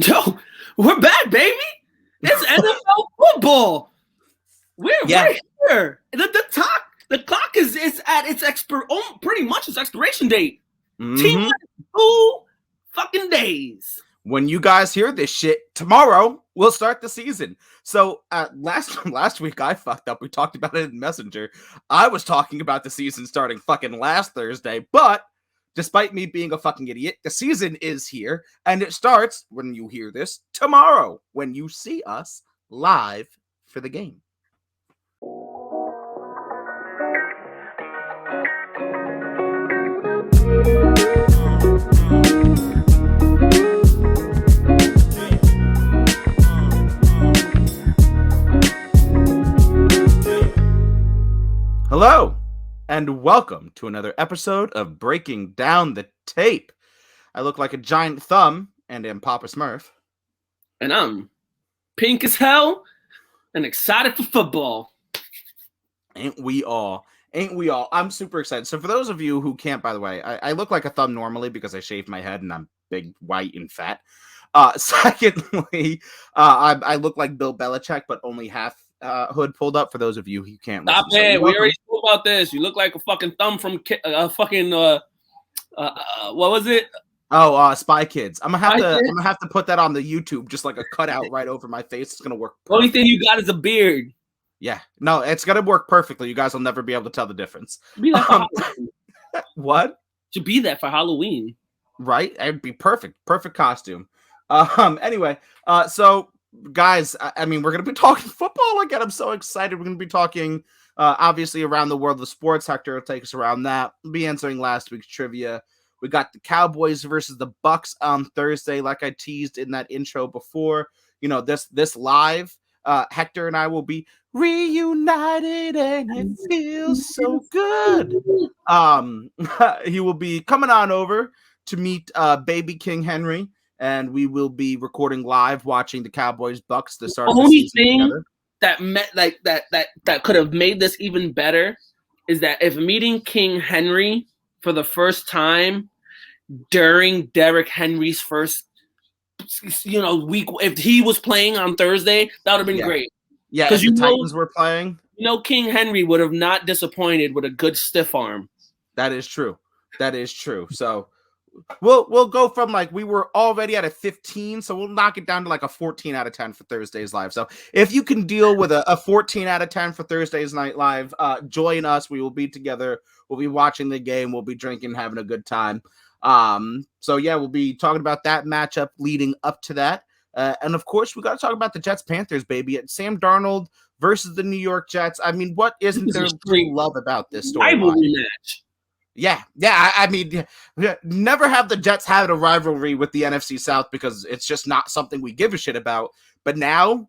Yo, we're back, baby. It's NFL football. We're here. The clock is at its pretty much its expiration date. Mm-hmm. 2 fucking days. When you guys hear this shit, tomorrow we'll start the season. So last week I fucked up. We talked about it in Messenger. I was talking about the season starting fucking last Thursday, but despite me being a fucking idiot, the season is here, and it starts, when you hear this, tomorrow, when you see us live for the game. Hello, and welcome to another episode of Breaking Down the Tape. I look like a giant thumb and am Papa Smurf. And I'm pink as hell and excited for football. Ain't we all? I'm super excited. So for those of you who can't, by the way, I look like a thumb normally because I shaved my head and I'm big, white, and fat. Secondly, I look like Bill Belichick, but only half hood pulled up for those of you who can't listen. Stop it. We already spoke about this. You look like a fucking thumb from what was it? Oh, Spy Kids. I'm gonna have to put that on the YouTube, just like a cutout right over my face. It's gonna work perfect. The only thing you got is a beard. Yeah, no, it's gonna work perfectly. You guys will never be able to tell the difference. Be that for what? Should be that for Halloween, right? It'd be perfect costume. Anyway, so guys, I mean, we're gonna be talking football again. I'm so excited. We're gonna be talking, obviously, around the world of sports. Hector will take us around that. We'll be answering last week's trivia. We got the Cowboys versus the Bucs on Thursday, like I teased in that intro before. You know, this live. Hector and I will be reunited, and it feels so good. He will be coming on over to meet baby King Henry, and we will be recording live, watching the Cowboys Bucs to start the only season thing together. that could have made this even better is that if meeting King Henry for the first time during Derrick Henry's first week, if he was playing on Thursday, that would have been great. Yeah, because the Titans were playing. King Henry would have not disappointed with a good stiff arm. That is true. So we'll go from we were already at a 15, so we'll knock it down to a 14 out of 10 for Thursday's live. So if you can deal with a 14 out of 10 for Thursday's night live, join us. We will be together. We'll be watching the game. We'll be drinking, having a good time. So yeah, we'll be talking about that matchup leading up to that. And of course, we got to talk about the Jets Panthers, baby. It's Sam Darnold versus the New York Jets. I mean, what isn't there to love about this story? Rivalry match. Yeah. I mean, never have the Jets had a rivalry with the NFC South because it's just not something we give a shit about. But now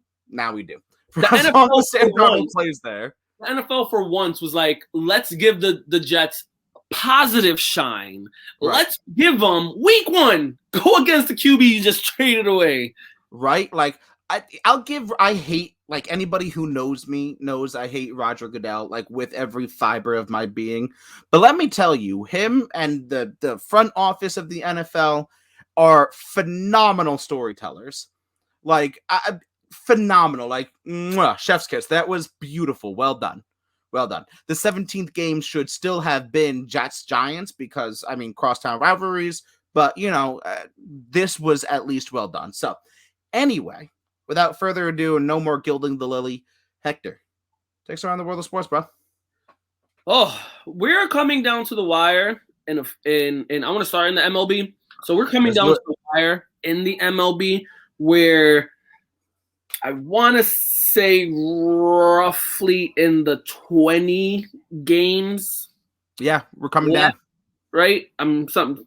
we do. The NFL Sam Darnold plays there. The NFL for once was like, let's give the Jets positive shine. Right. Let's give them week 1. Go against the QB you just traded away. Right? I hate, anybody who knows me knows I hate Roger Goodell, with every fiber of my being. But let me tell you, him and the front office of the NFL are phenomenal storytellers. Phenomenal. Chef's kiss. That was beautiful. Well done. The 17th game should still have been Jets-Giants because, I mean, crosstown rivalries. But, this was at least well done. So, anyway, without further ado and no more gilding the lily, Hector, takes around the world of sports, bro. Oh, we're coming down to the wire, and I want to start in the MLB. So we're coming down to the wire in the MLB where I want to say roughly in the 20 games. Yeah, we're coming down. Right?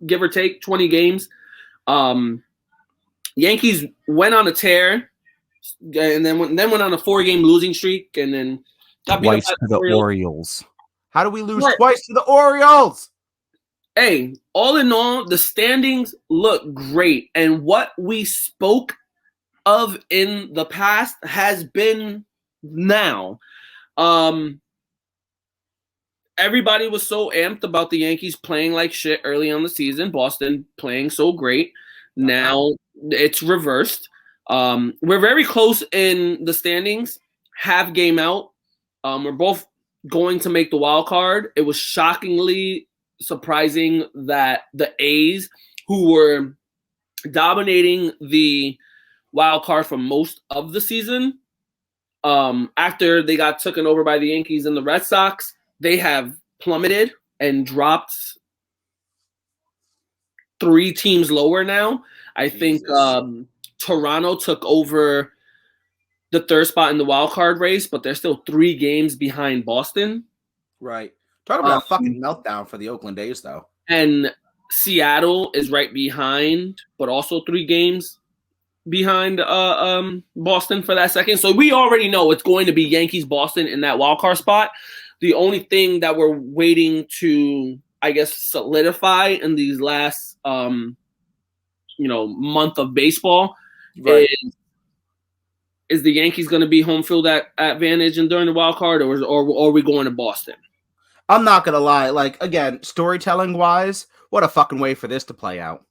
Give or take 20 games. Yankees went on a tear and then went on a 4-game losing streak and then got twice to the Orioles. How do we lose twice to the Orioles? Hey, all in all, the standings look great. And what we spoke of in the past has been now. Everybody was so amped about the Yankees playing like shit early on the season. Boston playing so great. Now it's reversed. We're very close in the standings, half game out. We're both going to make the wild card. It was shockingly surprising that the A's, who were dominating the wild card for most of the season, after they got taken over by the Yankees and the Red Sox, they have plummeted and dropped 3 teams lower now. I think Toronto took over the 3rd spot in the wild card race, but they're still 3 games behind Boston. Right. Talk about a fucking meltdown for the Oakland A's, though. And Seattle is right behind, but also 3 games behind Boston for that second. So we already know it's going to be Yankees Boston in that wild card spot. The only thing that we're waiting to, I guess, solidify in these last month of baseball is the Yankees going to be home field advantage and during the wild card, or are we going to Boston? I'm not gonna lie. Like, again, storytelling wise, what a fucking way for this to play out.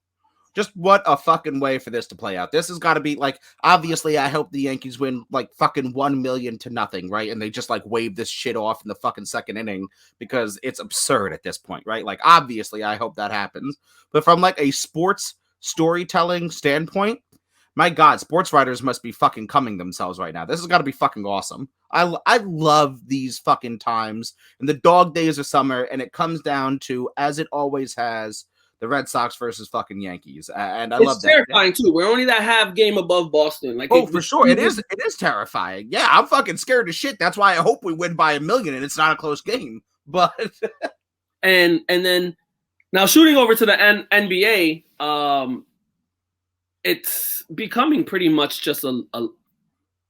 Just what a fucking way for this to play out. This has got to be like, obviously, I hope the Yankees win like fucking 1,000,000-0, right? And they just like wave this shit off in the fucking second inning because it's absurd at this point, right? Like, obviously, I hope that happens. But from like a sports storytelling standpoint, my God, sports writers must be fucking coming themselves right now. This has got to be fucking awesome. I love these fucking times and the dog days of summer, and it comes down to, as it always has, the Red Sox versus fucking Yankees, and I love that. It's terrifying too. We're only that half game above Boston. Like, for sure, it is terrifying. Yeah, I'm fucking scared as shit. That's why I hope we win by 1,000,000 and it's not a close game. But and then now shooting over to the NBA, it's becoming pretty much just a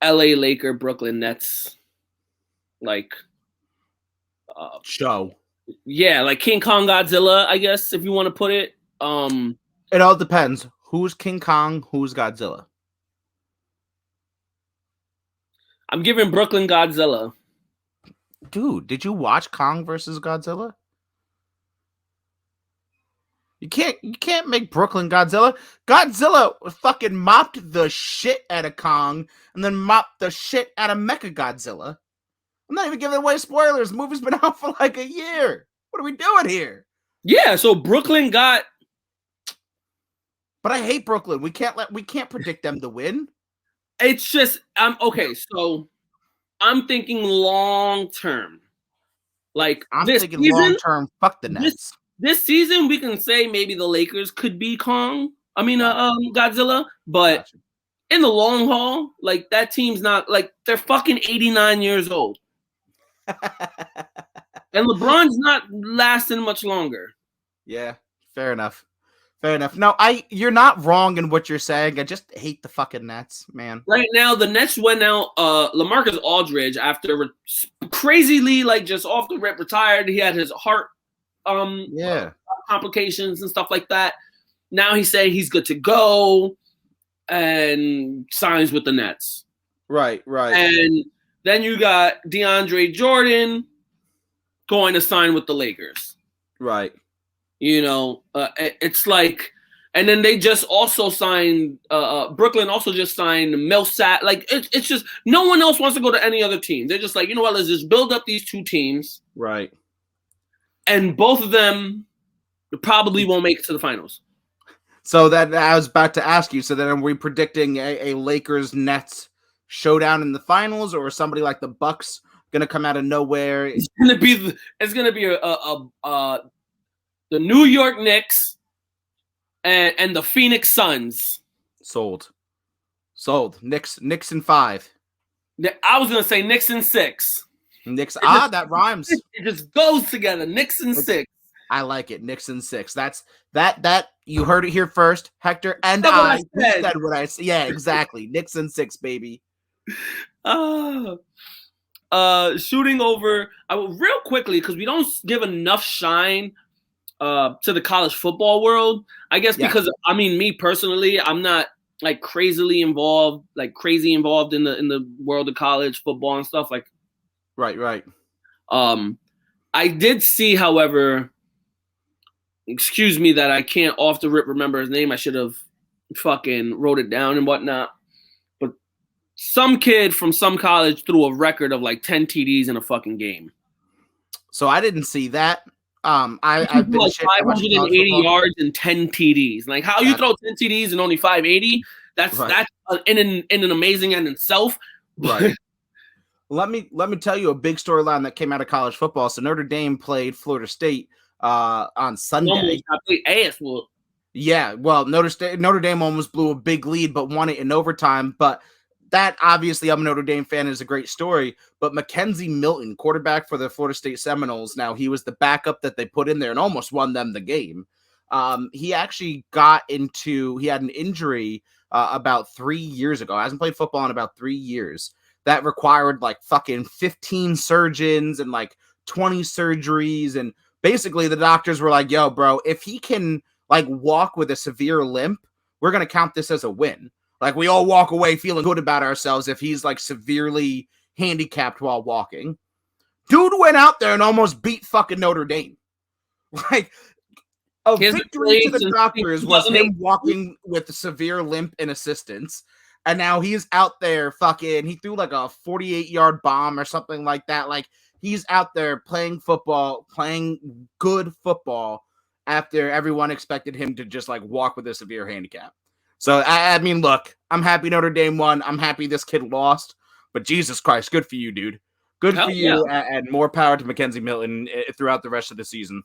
LA Laker Brooklyn Nets like show. Yeah, like King Kong Godzilla, I guess, if you want to put it. It all depends. Who's King Kong? Who's Godzilla? I'm giving Brooklyn Godzilla. Dude, did you watch Kong versus Godzilla? You can't make Brooklyn Godzilla. Godzilla fucking mopped the shit out of Kong and then mopped the shit out of Mecha Godzilla. I'm not even giving away spoilers. The movie's been out for like a year. What are we doing here? Yeah, so Brooklyn got. But I hate Brooklyn. We can't predict them to win. It's just okay. So I'm thinking long term. Like I'm thinking long term. Fuck the Nets. This season, we can say maybe the Lakers could be Kong. I mean, Godzilla. But in the long haul, like that team's not like they're fucking 89 years old. And LeBron's not lasting much longer. Yeah, fair enough. No, you're not wrong in what you're saying. I just hate the fucking Nets, man. Right now, the Nets went out. Lamarcus Aldridge, after crazily like just off the rip retired. He had his heart complications and stuff like that. Now he's saying he's good to go and signs with the Nets. Right. And then you got DeAndre Jordan going to sign with the Lakers. Right. It's like, and then they just also signed, Brooklyn also just signed Millsap. Like, it's just, no one else wants to go to any other team. They're just like, you know what, let's just build up these 2 teams. Right. And both of them probably won't make it to the finals. So that I was about to ask you, so then are we predicting a Lakers-Nets showdown in the finals, or is somebody like the Bucks gonna come out of nowhere? It's gonna be the New York Knicks and the Phoenix Suns. Sold. Knicks in 5. I was gonna say Knicks in 6. That rhymes. It just goes together. Knicks in 6. I like it. Knicks in 6. That's that. You heard it here first, Hector, and I said what I said. Yeah, exactly. Knicks in 6, baby. Shooting over. Real quickly, because we don't give enough shine to the college football world. I guess because me personally, I'm not like crazy involved in the world of college football and stuff. Like, right. I did see, however, excuse me that I can't off the rip remember his name. I should have fucking wrote it down and whatnot. But some kid from some college threw a record of like 10 TDs in a fucking game. So I didn't see that. I've been like 580 yards and 10 TDs. Like how you throw 10 TDs and only 580? That's in an amazing end itself. Right. Let me tell you a big storyline that came out of college football. So Notre Dame played Florida State on Sunday. Yeah, well, Notre Dame almost blew a big lead, but won it in overtime. But that, obviously, I'm a Notre Dame fan, is a great story. But Mackenzie Milton, quarterback for the Florida State Seminoles, now he was the backup that they put in there and almost won them the game. He actually he had an injury about 3 years ago. Hasn't played football in about 3 years. That required like fucking 15 surgeons and like 20 surgeries. And basically the doctors were like, yo, bro, if he can like walk with a severe limp, we're going to count this as a win. Like we all walk away feeling good about ourselves if he's like severely handicapped while walking. Dude went out there and almost beat fucking Notre Dame. Like a victory to the doctors was him walking with a severe limp and assistance. And now he's out there fucking, he threw like a 48-yard bomb or something like that. Like he's out there playing football, playing good football after everyone expected him to just like walk with a severe handicap. So, I mean, look, I'm happy Notre Dame won. I'm happy this kid lost. But Jesus Christ, good for you, dude. Good for you, and more power to Mackenzie Milton throughout the rest of the season.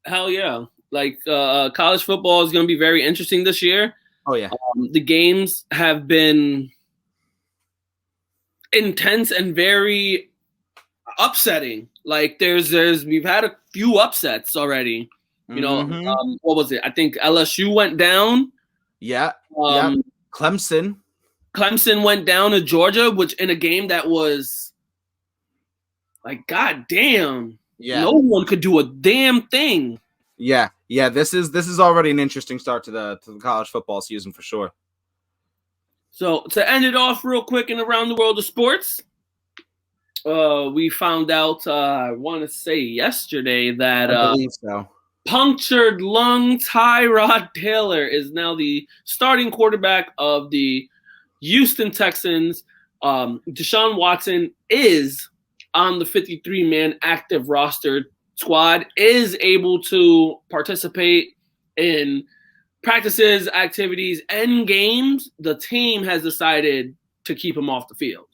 Hell yeah. Like, college football is going to be very interesting this year. Oh, yeah. The games have been intense and very upsetting. Like, we've had a few upsets already. You know, what was it? I think LSU went down. Yeah. Clemson went down to Georgia, which in a game that was like, god damn. Yeah. No one could do a damn thing. Yeah. This is already an interesting start to the college football season for sure. So to end it off real quick and around the world of sports, we found out I want to say yesterday that I believe so. Punctured lung Tyrod Taylor is now the starting quarterback of the Houston Texans. Deshaun Watson is on the 53-man active roster squad, is able to participate in practices, activities, and games. The team has decided to keep him off the field,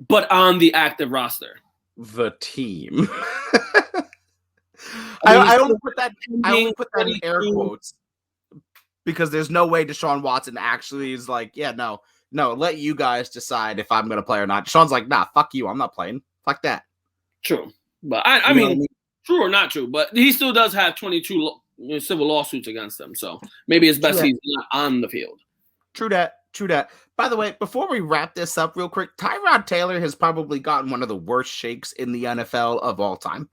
but on the active roster. The team. I only put that in air quotes because there's no way Deshaun Watson actually is like, yeah, no, let you guys decide if I'm going to play or not. Deshaun's like, nah, fuck you. I'm not playing. Fuck that. True. But I mean, true or not true, but he still does have 22 civil lawsuits against him. So maybe it's best he's not on the field. True that. By the way, before we wrap this up real quick, Tyrod Taylor has probably gotten one of the worst shakes in the NFL of all time.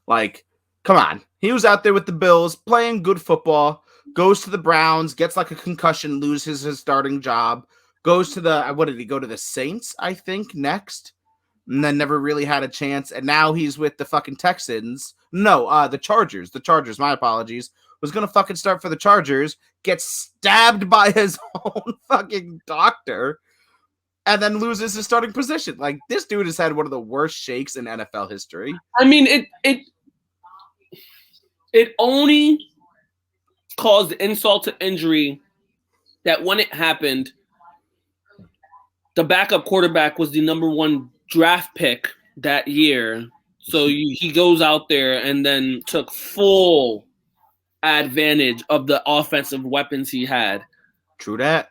Like, come on. He was out there with the Bills playing good football, goes to the Browns, gets like a concussion, loses his starting job, goes to what did he go to the Saints, I think, next? And then never really had a chance. And now he's with the fucking Texans. No, the Chargers. My apologies. Was going to fucking start for the Chargers, gets stabbed by his own fucking doctor, and then loses his starting position. Like, this dude has had one of the worst shakes in NFL history. I mean, it only caused insult to injury that when it happened, the backup quarterback was the number 1 draft pick that year. So he goes out there and then took full advantage of the offensive weapons he had. True that.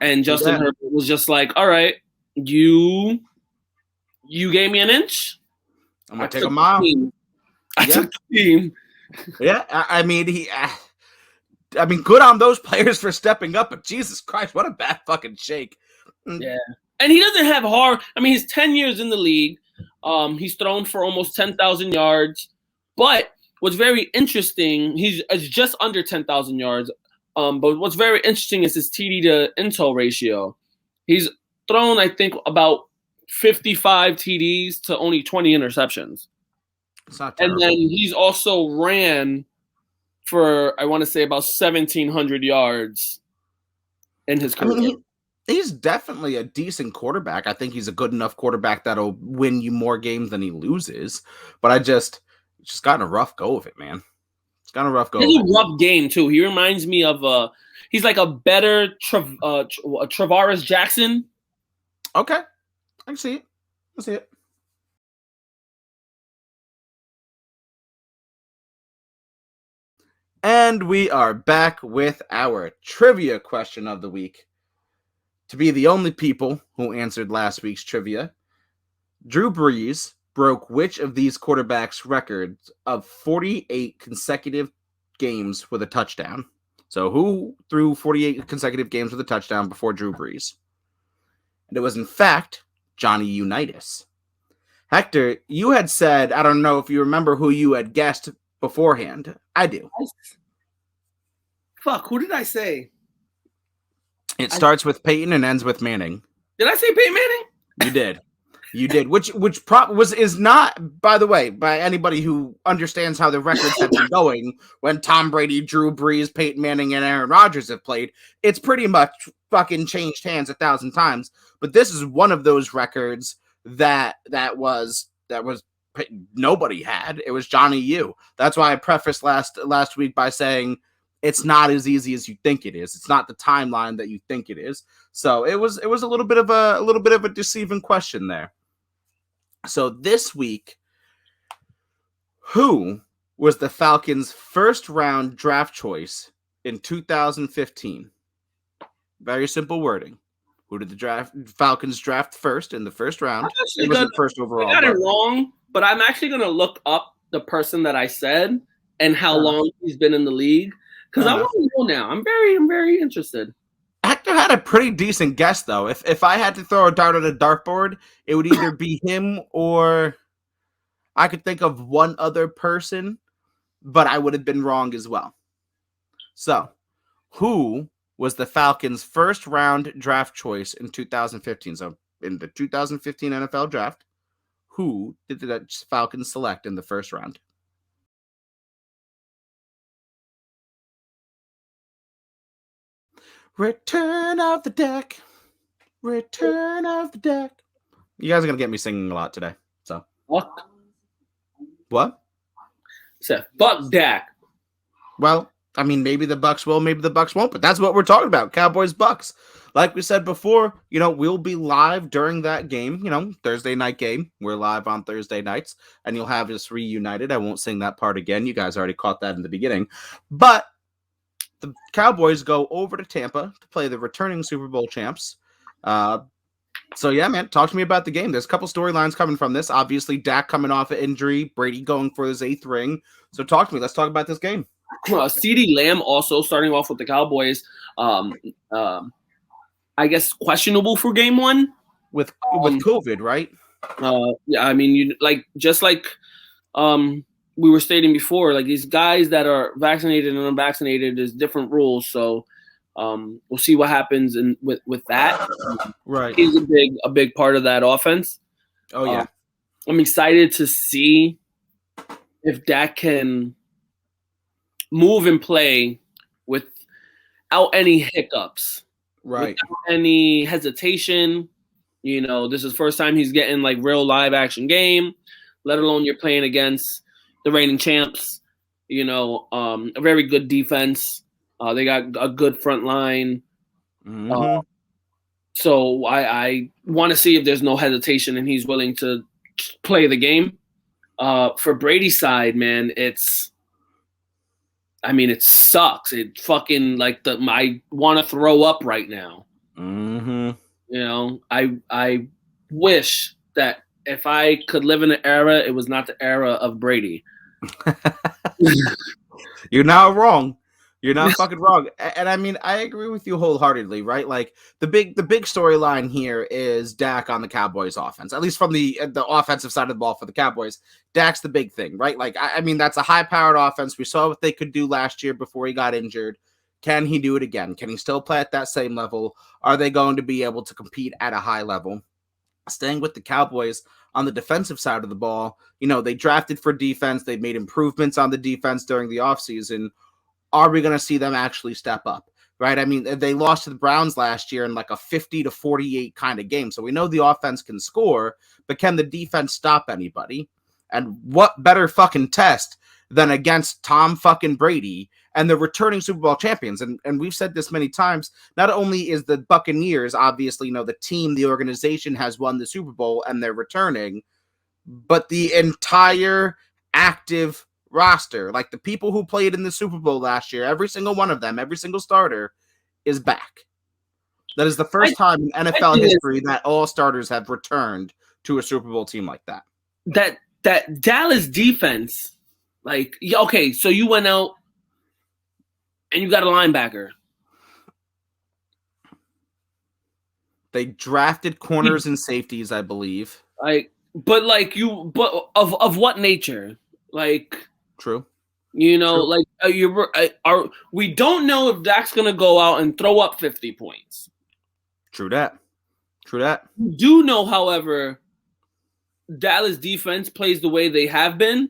And Justin Herbert was just like, all right, you gave me an inch. I'm going to take a mile. I took the team. Yeah, I mean, good on those players for stepping up, but Jesus Christ, what a bad fucking shake. Yeah. And he doesn't have he's 10 years in the league. He's thrown for almost 10,000 yards. But what's very interesting, he's just under 10,000 yards. But what's very interesting is his TD to intel ratio. He's thrown, I think, about 55 TDs to only 20 interceptions. It's not terrible. And then he's also ran for I want to say about 1,700 yards in his career. I mean, he's definitely a decent quarterback. I think he's a good enough quarterback that'll win you more games than he loses. But it's just gotten a rough go of it, man. It's gotten a rough go. It's a rough game too. He reminds me of he's like a better Travaris Jackson. Okay, I can see it. I see it. And we are back with our trivia question of the week. To be the only people who answered last week's trivia, Drew Brees broke which of these quarterbacks' records of 48 consecutive games with a touchdown? So who threw 48 consecutive games with a touchdown before Drew Brees? And it was, in fact, Johnny Unitas. Hector, you had said, I don't know if you remember who you had guessed beforehand. I do. Fuck, who did I say? It starts with Peyton and ends with Manning. Did I say Peyton Manning? You did. You did. Which is not, by the way, by anybody who understands how the records have been going when Tom Brady, Drew Brees, Peyton Manning, and Aaron Rodgers have played. It's pretty much fucking changed hands 1,000 times. But this is one of those records that was nobody had. It was Johnny U. That's why I prefaced last week by saying it's not as easy as you think it is. It's not the timeline that you think it is. So it was a little bit of a deceiving question there. So this week, who was the Falcons' first round draft choice in 2015? Very simple wording. Who did the Falcons draft first in the first round? It wasn't first overall. I got it wrong, but I'm actually going to look up the person that I said and how long he's been in the league because I want to know now. I'm very interested. Hector had a pretty decent guess, though. If I had to throw a dart at a dartboard, it would either be him or I could think of one other person, but I would have been wrong as well. So, who was the Falcons' first round draft choice in 2015? So, in the 2015 NFL draft, who did the Falcons select in the first round? Return of the deck. Return of the deck. You guys are going to get me singing a lot today. So Fuck. What? Said fuck Dak. Well, I mean, maybe the Bucs will, maybe the Bucs won't, but that's what we're talking about. Cowboys, Bucs. Like we said before, we'll be live during that game, Thursday night game. We're live on Thursday nights, and you'll have us reunited. I won't sing that part again. You guys already caught that in the beginning. But the Cowboys go over to Tampa to play the returning Super Bowl champs. So, yeah, man, talk to me about the game. There's a couple storylines coming from this. Obviously, Dak coming off an injury, Brady going for his 8th ring. So talk to me. Let's talk about this game. CeeDee Lamb also starting off with the Cowboys. I guess questionable for game 1. With COVID, right? Yeah, I mean, we were stating before, like these guys that are vaccinated and unvaccinated, there's different rules. So we'll see what happens with that. Right. He's a big part of that offense. Oh, yeah. I'm excited to see if Dak can move and play without any hiccups. Right. Without any hesitation. This is the first time he's getting like real live action game, let alone you're playing against the reigning champs, a very good defense. They got a good front line. Mm-hmm. So I want to see if there's no hesitation and he's willing to play the game. For Brady's side, man, it sucks. It fucking I want to throw up right now. Mm-hmm. I wish that if I could live in an era, it was not the era of Brady. You're not wrong. You're not fucking wrong. And I mean, I agree with you wholeheartedly, right? Like the big storyline here is Dak on the Cowboys offense, at least from the offensive side of the ball for the Cowboys. Dak's the big thing, right? Like, I mean, that's a high powered offense. We saw what they could do last year before he got injured. Can he do it again? Can he still play at that same level? Are they going to be able to compete at a high level? Staying with the Cowboys on the defensive side of the ball, they drafted for defense. They made improvements on the defense during the offseason. are we going to see them actually step up? Right? I mean, they lost to the Browns last year in like a 50-48 kind of game. So we know the offense can score, but can the defense stop anybody? And what better fucking test than against Tom fucking Brady and the returning Super Bowl champions? And we've said this many times. Not only is the Buccaneers, obviously, the team, the organization has won the Super Bowl and they're returning, but the entire active roster, like the people who played in the Super Bowl last year, every single one of them, every single starter is back. That is the first time in NFL history that all starters have returned to a Super Bowl team like that. That Dallas defense, like, okay, so you went out and you got a linebacker. They drafted corners and safeties, I believe. But of what nature? Like, true. We don't know if Dak's gonna go out and throw up 50 points. True that. You do know, however, Dallas defense plays the way they have been.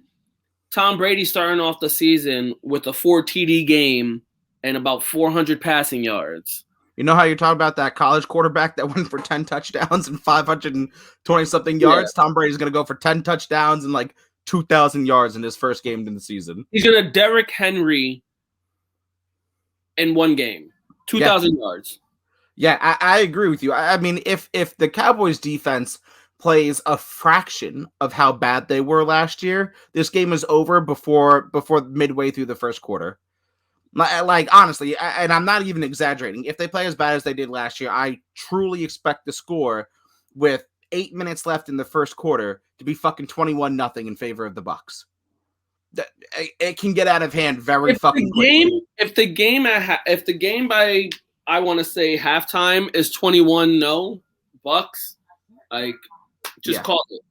Tom Brady starting off the season with a 4 TD game and about 400 passing yards. You know how you're talking about that college quarterback that went for 10 touchdowns and 520-something yards? Yeah. Tom Brady's going to go for 10 touchdowns and like 2,000 yards in his first game in the season. He's going to Derrick Henry in one game. 2,000 yards. Yeah, I agree with you. I mean, if the Cowboys defense plays a fraction of how bad they were last year, this game is over before midway through the first quarter. Like, honestly, and I'm not even exaggerating. If they play as bad as they did last year, I truly expect the score with 8 minutes left in the first quarter to be fucking 21-0 in favor of the Bucs. It can get out of hand very quickly. If the game by, I want to say, halftime is 21-0 Bucs, like, just call it.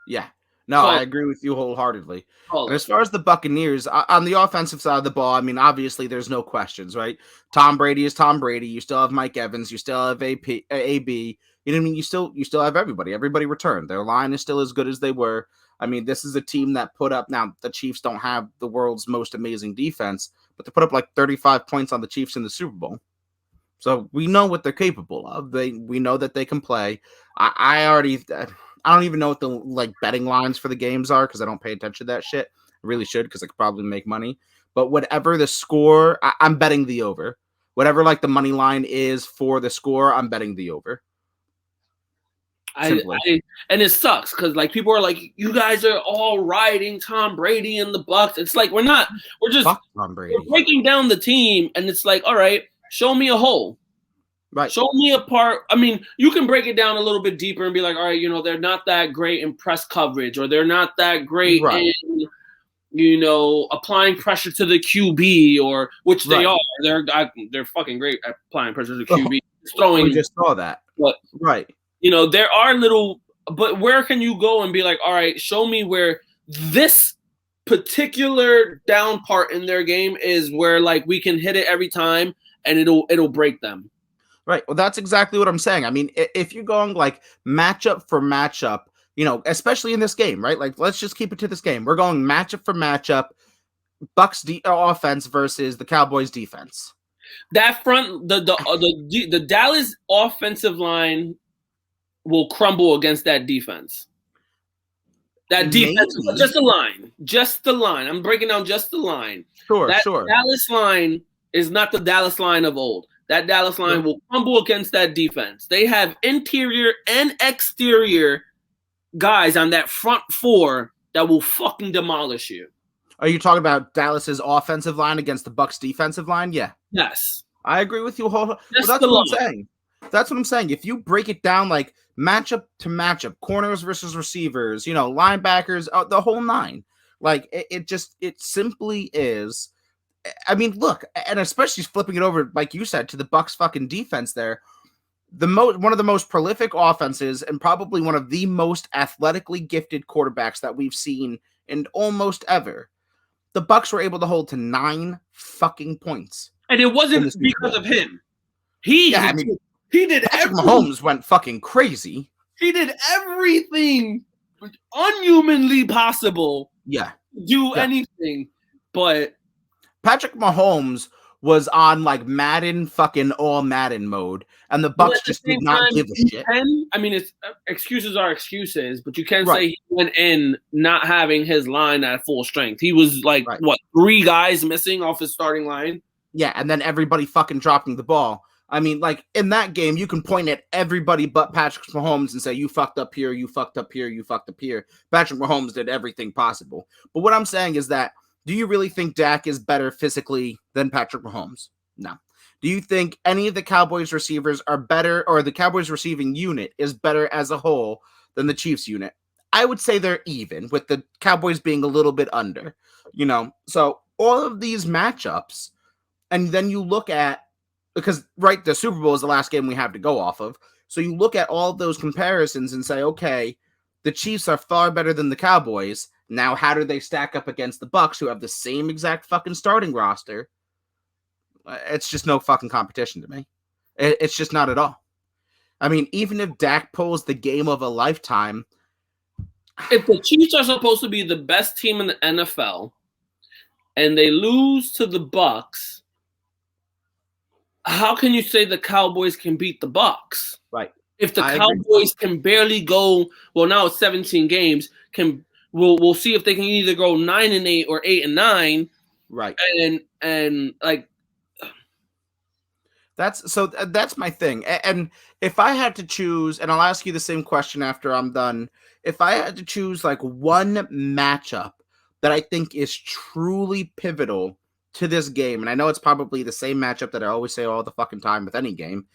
Yeah. No, I agree with you wholeheartly. And as far as the Buccaneers, on the offensive side of the ball, I mean, obviously there's no questions, right? Tom Brady is Tom Brady. You still have Mike Evans. You still have AB. You know what I mean? You still have everybody. Everybody returned. Their line is still as good as they were. I mean, this is a team that put up. Now, the Chiefs don't have the world's most amazing defense, but they put up like 35 points on the Chiefs in the Super Bowl. So we know what they're capable of. We know that they can play. I don't even know what the betting lines for the games are because I don't pay attention to that shit. I really should because I could probably make money. But whatever the score, I'm betting the over. Whatever the money line is for the score, I'm betting the over. And it sucks because people are like, you guys are all riding Tom Brady and the Bucs. It's like we're not. We're just we're breaking down the team, and it's like, all right, show me a hole. Right. Show me a part. I mean, you can break it down a little bit deeper and be like, all right, they're not that great in press coverage, or they're not that great in, applying pressure to the QB, or which they are. They're fucking great at applying pressure to the QB. Throwing. We just saw that. But there are little. But where can you go and be like, all right, show me where this particular down part in their game is where we can hit it every time and it'll break them. Right. Well, that's exactly what I'm saying. I mean, if you're going matchup for matchup, especially in this game, right? Let's just keep it to this game. We're going matchup for matchup, Bucs offense versus the Cowboys defense. That front, the Dallas offensive line will crumble against that defense. That defense, just the line. I'm breaking down just the line. Sure. Dallas line is not the Dallas line of old. That Dallas line will crumble against that defense. They have interior and exterior guys on that front four that will fucking demolish you. Are you talking about Dallas's offensive line against the Bucs defensive line? Yeah. Yes. I agree with you. That's what I'm saying. That's what I'm saying. If you break it down matchup to matchup, corners versus receivers, linebackers, the whole nine, it simply is. I mean, look, and especially flipping it over, like you said, to the Bucs fucking defense there, one of the most prolific offenses and probably one of the most athletically gifted quarterbacks that we've seen in almost ever. The Bucs were able to hold to 9 fucking points. And it wasn't because of him. He did Patrick Mahomes went fucking crazy. He did everything unhumanly possible. Yeah. Do anything, but Patrick Mahomes was on like Madden fucking all Madden mode, and the Bucks just did not give a shit. It's excuses are excuses, but you can say he went in not having his line at full strength. He was like 3 guys missing off his starting line. Yeah, and then everybody fucking dropping the ball. I mean, like in that game, you can point at everybody but Patrick Mahomes and say, you fucked up here, you fucked up here, you fucked up here. Patrick Mahomes did everything possible. But what I'm saying is that, do you really think Dak is better physically than Patrick Mahomes? No. Do you think any of the Cowboys receivers are better, or the Cowboys receiving unit is better as a whole than the Chiefs unit? I would say they're even, with the Cowboys being a little bit under, So all of these matchups, and then you look at, because the Super Bowl is the last game we have to go off of. So you look at all of those comparisons and say, okay, the Chiefs are far better than the Cowboys. Now, how do they stack up against the Bucks, who have the same exact fucking starting roster? It's just no fucking competition to me. It's just not at all. I mean, even if Dak pulls the game of a lifetime, if the Chiefs are supposed to be the best team in the NFL and they lose to the Bucks, how can you say the Cowboys can beat the Bucks? Right. If the Cowboys can barely go, well, now it's 17 games. We'll see if they can either go 9-8 or 8-9. Right. And like that's my thing. And if I had to choose, and I'll ask you the same question after I'm done, if I had to choose like one matchup that I think is truly pivotal to this game, and I know it's probably the same matchup that I always say all the fucking time with any game,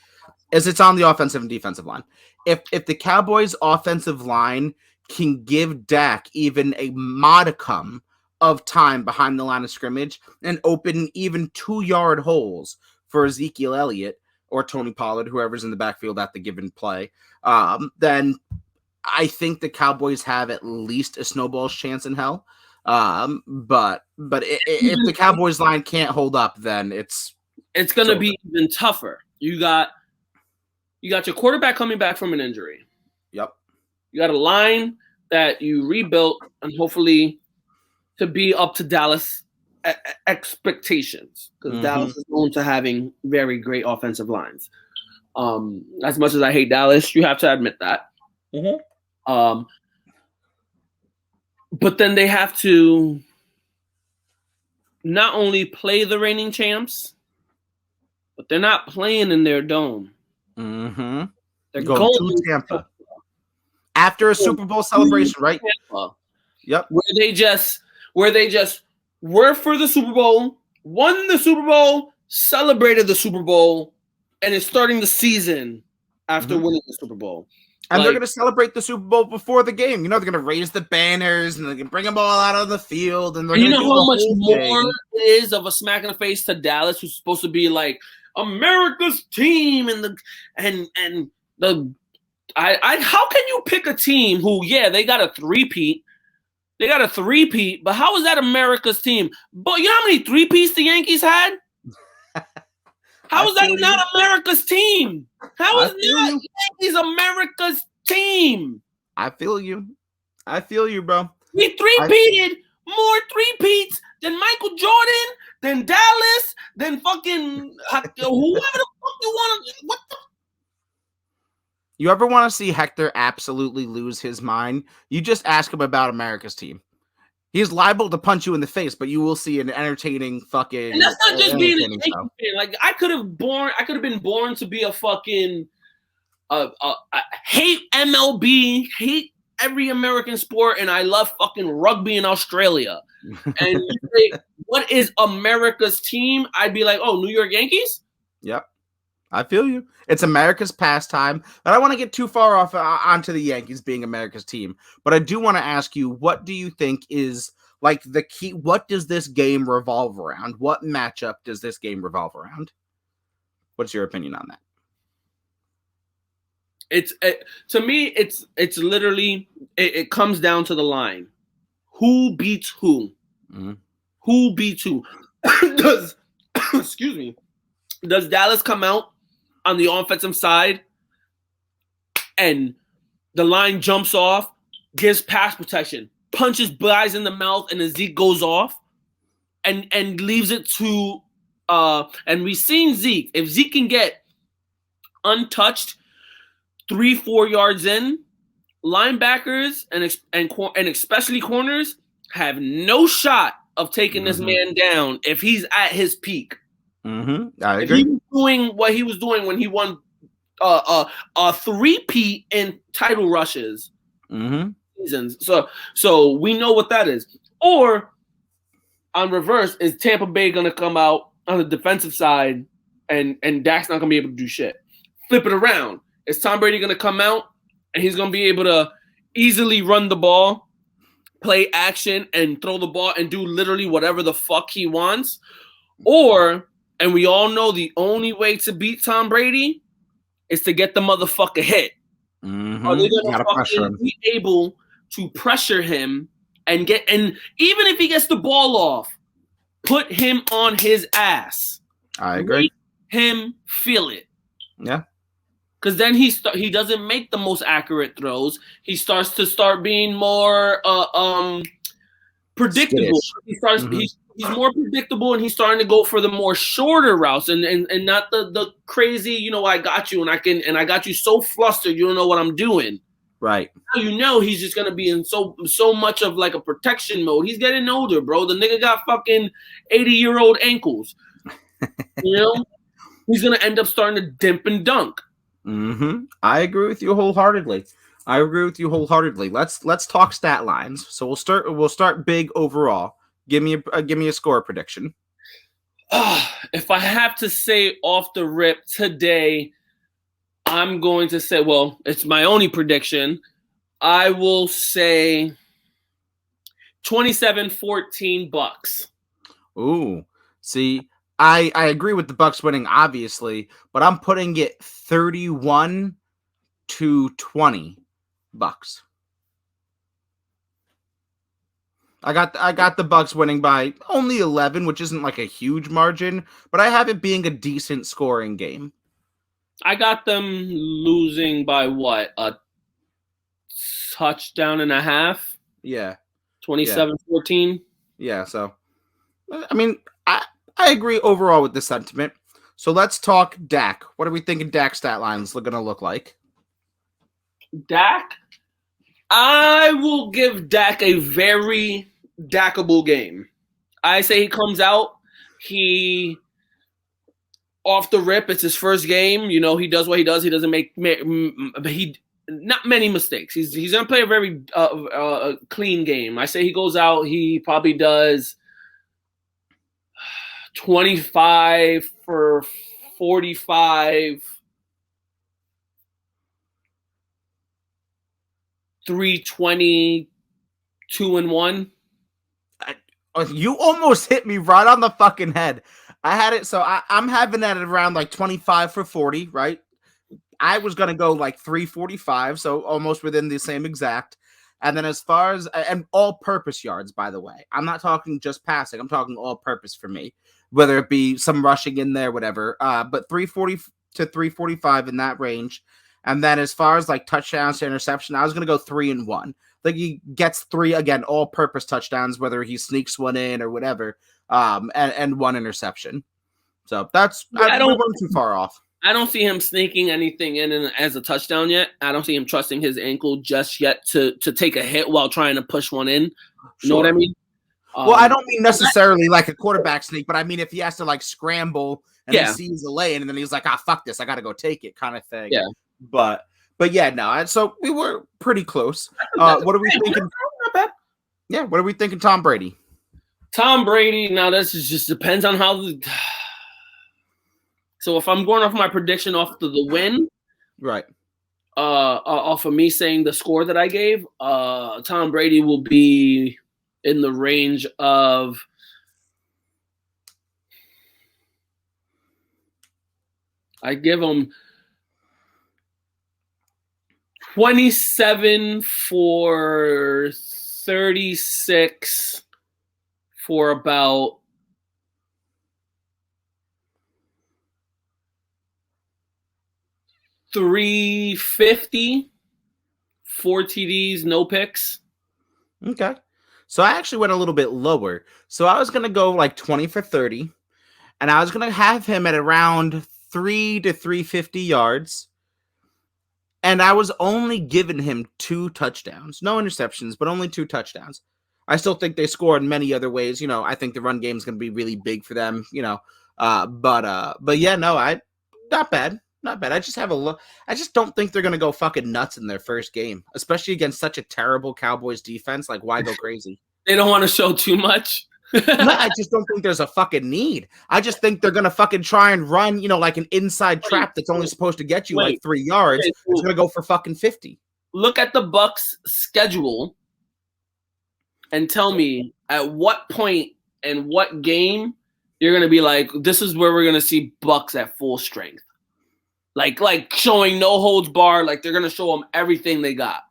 is it's on the offensive and defensive line. If the Cowboys offensive line can give Dak even a modicum of time behind the line of scrimmage and open even 2-yard holes for Ezekiel Elliott or Tony Pollard, whoever's in the backfield at the given play, then I think the Cowboys have at least a snowball's chance in hell. But if the Cowboys line can't hold up, then it's going to be even tougher. You got your quarterback coming back from an injury. Yep. You got a line that you rebuilt and hopefully to be up to Dallas expectations, because Dallas is known to having very great offensive lines. As much as I hate Dallas, you have to admit that. But then they have to not only play the reigning champs, but they're not playing in their dome. They're going to Tampa after a Super Bowl celebration, right? Tampa, yep. Where they just were for the Super Bowl, won the Super Bowl, celebrated the Super Bowl, and is starting the season after winning the Super Bowl. And they're going to celebrate the Super Bowl before the game. They're going to raise the banners and they can bring them all out on the field. And you know how much more it is of a smack in the face to Dallas, who's supposed to be like America's team, how can you pick a team who, they got a three-peat? They got a three-peat, but how is that America's team? But you know how many three-peats the Yankees had? How is that not America's team? How is not Yankees America's team? I feel you, bro. We three-peated more three-peats than Michael Jordan, than Dallas, than fucking whoever the fuck you want to. What the? You ever want to see Hector absolutely lose his mind? You just ask him about America's team. He's liable to punch you in the face, but you will see an entertaining fucking. And that's not just being a Yankee fan. Like I could have been born to be a fucking hate MLB, hate every American sport, and I love fucking rugby in Australia. And you say, what is America's team? I'd be like, oh, New York Yankees? Yep. I feel you. It's America's pastime. I don't want to get too far off onto the Yankees being America's team, but I do want to ask you, what do you think is like the key? What does this game revolve around? What matchup does this game revolve around? What's your opinion on that? To me, it's literally, it comes down to the line. Who beats who? Mm-hmm. Who beats who? Excuse me. Does Dallas come out on the offensive side and the line jumps off, gives pass protection, punches guys in the mouth, and then Zeke goes off? and leaves it to and we've seen Zeke. If Zeke can get untouched 3-4 yards in, linebackers and especially corners have no shot of taking this man down if he's at his peak. I agree. If he was doing what he was doing when he won a three-peat in title rushes seasons. So we know what that is. Or on reverse, is Tampa Bay going to come out on the defensive side and Dak's not going to be able to do shit? Flip it around. Is Tom Brady going to come out and he's going to be able to easily run the ball, play action, and throw the ball and do literally whatever the fuck he wants? Or, and we all know the only way to beat Tom Brady is to get the motherfucker hit. Are they going to fucking be able to pressure him and even if he gets the ball off, put him on his ass? I agree. Make him feel it. Yeah. Because then he doesn't make the most accurate throws. He starts being more predictable. He's more predictable, and he's starting to go for the more shorter routes and not the crazy, I got you and I got you so flustered you don't know what I'm doing. Right. Now he's just gonna be in so much of like a protection mode. He's getting older, bro. The nigga got fucking 80-year-old ankles. He's gonna end up starting to dimp and dunk. I agree with you wholeheartedly. Let's talk stat lines. So we'll start big overall. Give me a score prediction. If I have to say off the rip today, I'm going to say, well, it's my only prediction. I will say 27-14 Bucks. Ooh, see, I agree with the Bucks winning, obviously, but I'm putting it 31-20 Bucks. I got the Bucks winning by only 11, which isn't like a huge margin, but I have it being a decent scoring game. I got them losing by what? A touchdown and a half? Yeah. 27-14? Yeah, so I mean, I agree overall with the sentiment. So let's talk Dak. What are we thinking Dak's stat lines going to look like? Dak? I will give Dak a very Dakable game. I say he comes out, off the rip, it's his first game. He does what he does. He doesn't make not many mistakes. He's gonna play a very clean game. I say he goes out. He probably does 25 for 45, 320, 2-1. You almost hit me right on the fucking head. I had it, so I'm having that at around like 25 for 40, right? I was going to go like 345, so almost within the same exact. And then as far as, and all-purpose yards, by the way. I'm not talking just passing. I'm talking all-purpose for me, whether it be some rushing in there, whatever. But 340 to 345 in that range. And then as far as like touchdowns to interception, I was going to go 3-1. Like he gets 3, again, all-purpose touchdowns, whether he sneaks one in or whatever, and 1 interception. So that's, I don't go too far off. I don't see him sneaking anything in as a touchdown yet. I don't see him trusting his ankle just yet to take a hit while trying to push one in. You know what I mean? Well, I don't mean necessarily like a quarterback sneak, but I mean if he has to like scramble and he sees a lane and then he's like, fuck this, I got to go take it kind of thing. Yeah. But yeah, no. So we were pretty close. What are we thinking? Yeah, what are we thinking? Tom Brady. Tom Brady. Now this just depends on how. So if I'm going off my prediction off to the win, right? Off of me saying the score that I gave, Tom Brady will be in the range of. I give him 27 for 36 for about 350, 4 TDs, no picks. Okay. So I actually went a little bit lower. So I was going to go like 20 for 30, and I was going to have him at around 3 to 350 yards. And I was only giving him 2 touchdowns. No interceptions, but only 2 touchdowns. I still think they score in many other ways. I think the run game is going to be really big for them, but yeah, no, not bad. Not bad. I just have a look. I just don't think they're going to go fucking nuts in their first game, especially against such a terrible Cowboys defense. Like, why go crazy? They don't want to show too much. No, I just don't think there's a fucking need. I just think they're going to fucking try and run, like an inside trap that's only supposed to get you like 3 yards. It's going to go for fucking 50. Look at the Bucs schedule and tell me at what point and what game you're going to be like, this is where we're going to see Bucs at full strength. Like showing no holds barred, like they're going to show them everything they got.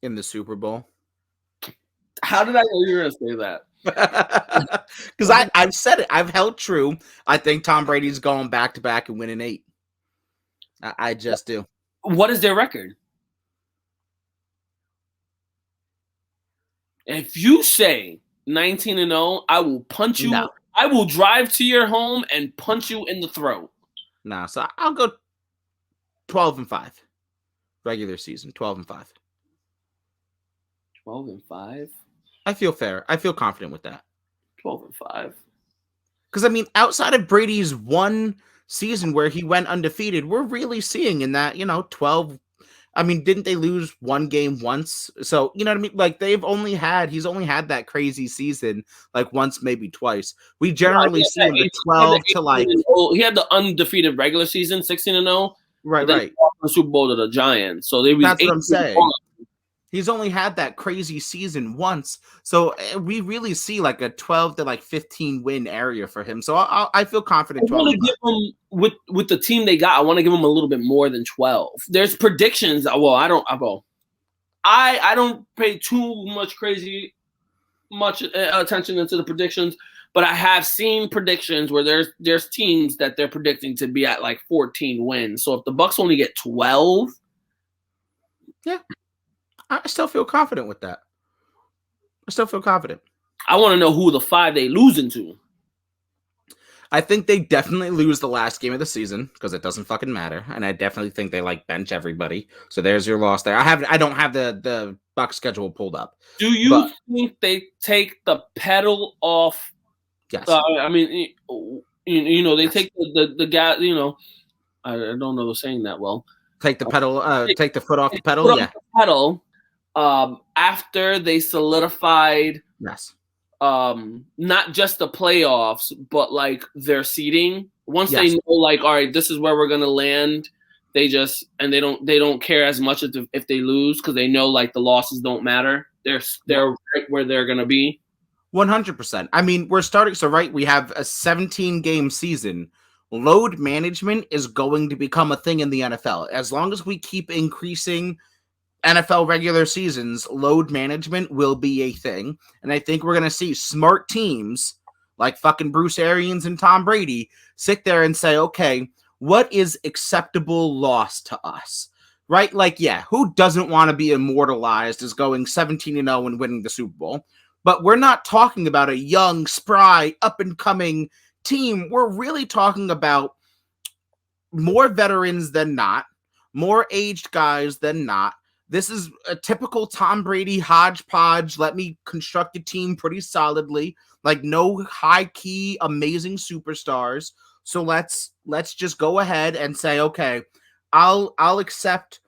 In the Super Bowl. How did I know you were going to say that? Because I've said it. I've held true. I think Tom Brady's going back-to-back and winning 8. I just do. What is their record? If you say 19-0, I will punch you. No. I will drive to your home and punch you in the throat. Nah, so I'll go 12-5. Regular season, 12-5. 12-5? I feel fair. I feel confident with that. 12-5. Because, I mean, outside of Brady's one season where he went undefeated, we're really seeing in that, 12. I mean, didn't they lose one game once? So, you know what I mean? Like, he's only had that crazy season, like, once, maybe twice. We generally see him 12 to, like... He had the undefeated regular season, 16-0. Right, right. The Super Bowl to the Giants. So they was That's what I'm saying. He's only had that crazy season once. So we really see, like, a 12 to, like, 15 win area for him. So I feel confident. I want to give him, with the team they got, I want to give him a little bit more than 12. There's predictions. Well, I don't pay too much attention into the predictions, but I have seen predictions where there's teams that they're predicting to be at like 14 wins. So if the Bucs only get 12, yeah, I still feel confident with that. I still feel confident. I want to know who the 5 they losing to. I think they definitely lose the last game of the season because it doesn't fucking matter, and I definitely think they like bench everybody. So there's your loss there. I don't have the Bucs schedule pulled up. Do you think they take the pedal off? Yes. I mean, they take the gas. I don't know the saying that well. Take the pedal. Take the foot off the pedal. Yeah. Pedal. After they solidified. Yes. Not just the playoffs, but like their seeding. Once they know, like, all right, this is where we're gonna land. They don't care as much if they lose because they know like the losses don't matter. They're right where they're gonna be. 100%. I mean, we're starting. So we have a 17-game season. Load management is going to become a thing in the NFL as long as we keep increasing NFL regular seasons. Load management will be a thing. And I think we're going to see smart teams like fucking Bruce Arians and Tom Brady sit there and say, okay, what is acceptable loss to us? Right? Like, yeah, who doesn't want to be immortalized as going 17-0 and winning the Super Bowl? But we're not talking about a young, spry, up-and-coming team. We're really talking about more veterans than not, more aged guys than not. This is a typical Tom Brady hodgepodge. Let me construct a team pretty solidly. Like, no high-key, amazing superstars. So let's just go ahead and say, okay, I'll accept,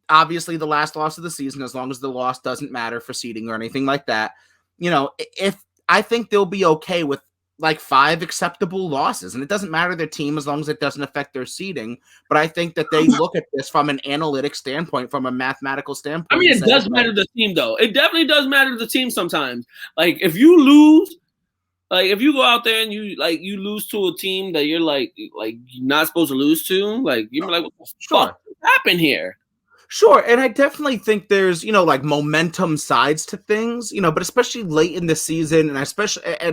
obviously, the last loss of the season as long as the loss doesn't matter for seeding or anything like that. If I think they'll be okay with like 5 acceptable losses, and it doesn't matter their team as long as it doesn't affect their seeding. But I think that they look at this from an analytic standpoint, from a mathematical standpoint. I mean, it does matter to the team, though. It definitely does matter to the team sometimes. Like, if you lose, like if you go out there and you lose to a team that you're like you're not supposed to lose to, like you're like, what the fuck happened here? Sure, and I definitely think there's, like momentum sides to things, but especially late in the season, and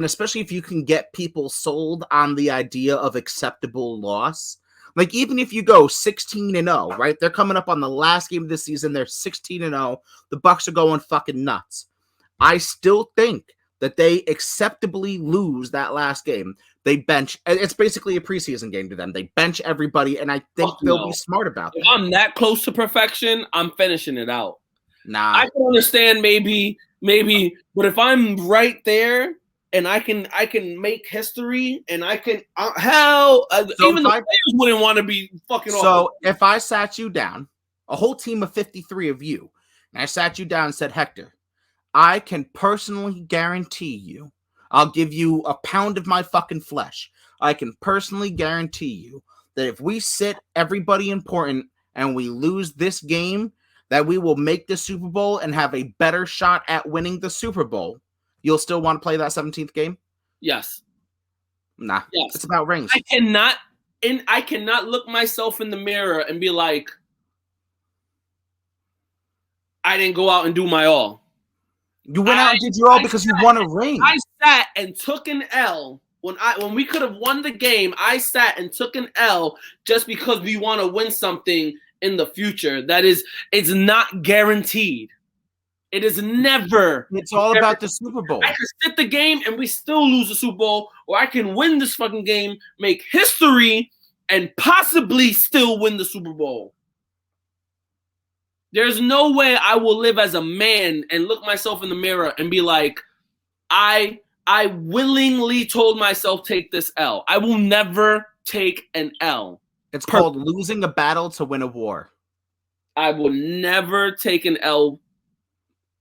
especially if you can get people sold on the idea of acceptable loss. Like, even if you go 16-0, right? They're coming up on the last game of the season. They're 16-0. The Bucs are going fucking nuts. I still think that they acceptably lose that last game. They bench. It's basically a preseason game to them. They bench everybody, and I think they'll be smart about if that. I'm that close to perfection, I'm finishing it out. Nah. I can understand maybe, but if I'm right there and I can make history and I can even the players wouldn't want to be fucking off. So if I sat you down, a whole team of 53 of you, and I sat you down and said, Hector, I can personally guarantee you, I'll give you a pound of my fucking flesh. I can personally guarantee you that if we sit everybody important and we lose this game, that we will make the Super Bowl and have a better shot at winning the Super Bowl. You'll still want to play that 17th game? Yes. Nah. Yes. It's about rings. I cannot look myself in the mirror and be like, I didn't go out and do my all. You went out and did your all because you won a ring. I sat and took an L. When we could have won the game, I sat and took an L just because we want to win something in the future. It's not guaranteed. It is never. It's all about the Super Bowl. I can sit the game and we still lose the Super Bowl, or I can win this fucking game, make history, and possibly still win the Super Bowl. There's no way I will live as a man and look myself in the mirror and be like, I willingly told myself take this L. I will never take an L. It's called losing a battle to win a war. I will never take an L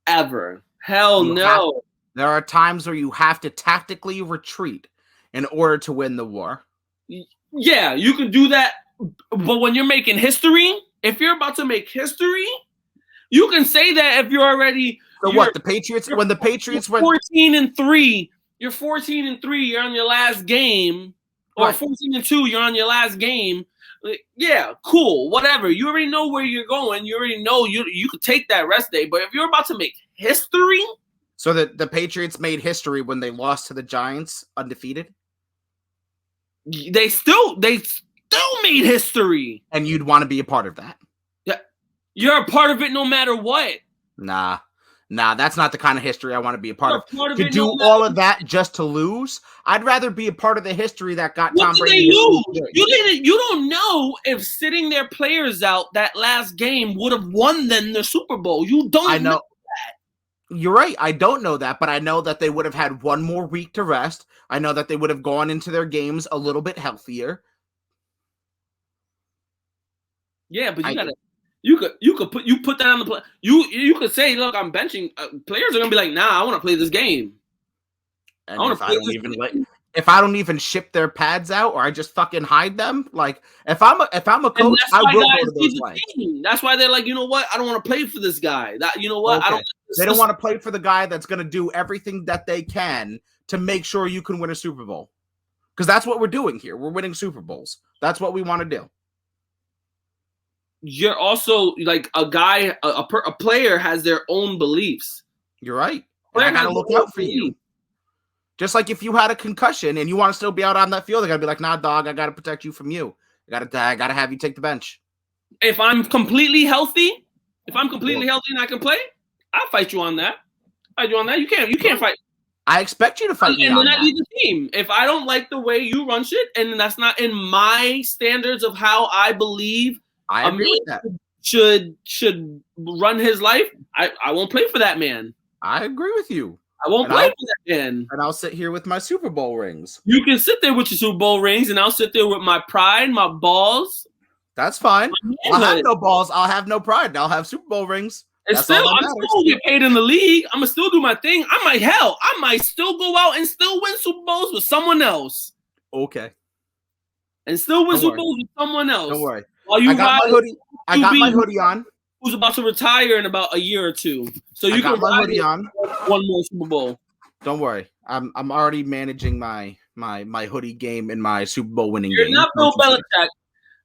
ever. Hell no. There are times where you have to tactically retreat in order to win the war. Yeah, you can do that. But when you're making history, if you're about to make history, you can say that if you're already. So what? The Patriots, when the Patriots went 14-3, you're 14-3, you're on your last game, or 14-2, you're on your last game. Yeah, cool, whatever. You already know where you're going. You already know you could take that rest day. But if you're about to make history, so the Patriots made history when they lost to the Giants undefeated. They still made history, and you'd want to be a part of that. Yeah, you're a part of it no matter what. Nah, that's not the kind of history I want to be a part of. To do all of that just to lose, I'd rather be a part of the history that got Tom Brady. You don't know if sitting their players out that last game would have won them the Super Bowl. You don't know that. You're right. I don't know that, but I know that they would have had one more week to rest. I know that they would have gone into their games a little bit healthier. Yeah, but you could put that on the play. You could say, look, I'm benching. Players are gonna be like, nah, I want to play this game. And if I don't even ship their pads out, or I just fucking hide them, like if I'm a coach, I will go to those lengths. That's why they're like, you know what? I don't want to play for this guy. That, you know what? Okay. They don't want to play for the guy that's gonna do everything that they can to make sure you can win a Super Bowl. Because that's what we're doing here. We're winning Super Bowls. That's what we want to do. You're also like a guy, a player has their own beliefs. You're right. I gotta look out for you. Just like if you had a concussion and you want to still be out on that field, I gotta be like, nah, dog, I gotta protect you from you. I gotta have you take the bench. If I'm completely healthy and I can play, I'll fight you on that. You can't fight. I expect you to fight me on that. And then I lead the team. If I don't like the way you run shit, and that's not in my standards of how I believe I agree with that. Should run his life, I won't play for that man. I agree with you. I won't play for that man. And I'll sit here with my Super Bowl rings. You can sit there with your Super Bowl rings, and I'll sit there with my pride, my balls. That's fine. I'll have no balls. I'll have no pride. And I'll have Super Bowl rings. I'm still get paid in the league. I'm gonna still do my thing. I might still go out and still win Super Bowls with someone else. Okay. And still win Super Bowls with someone else. Don't worry. I got my hoodie on. Who's about to retire in about a year or two? So you can my hoodie on. One more Super Bowl. Don't worry. I'm already managing my hoodie game in my Super Bowl winning game. You're not Bill Belichick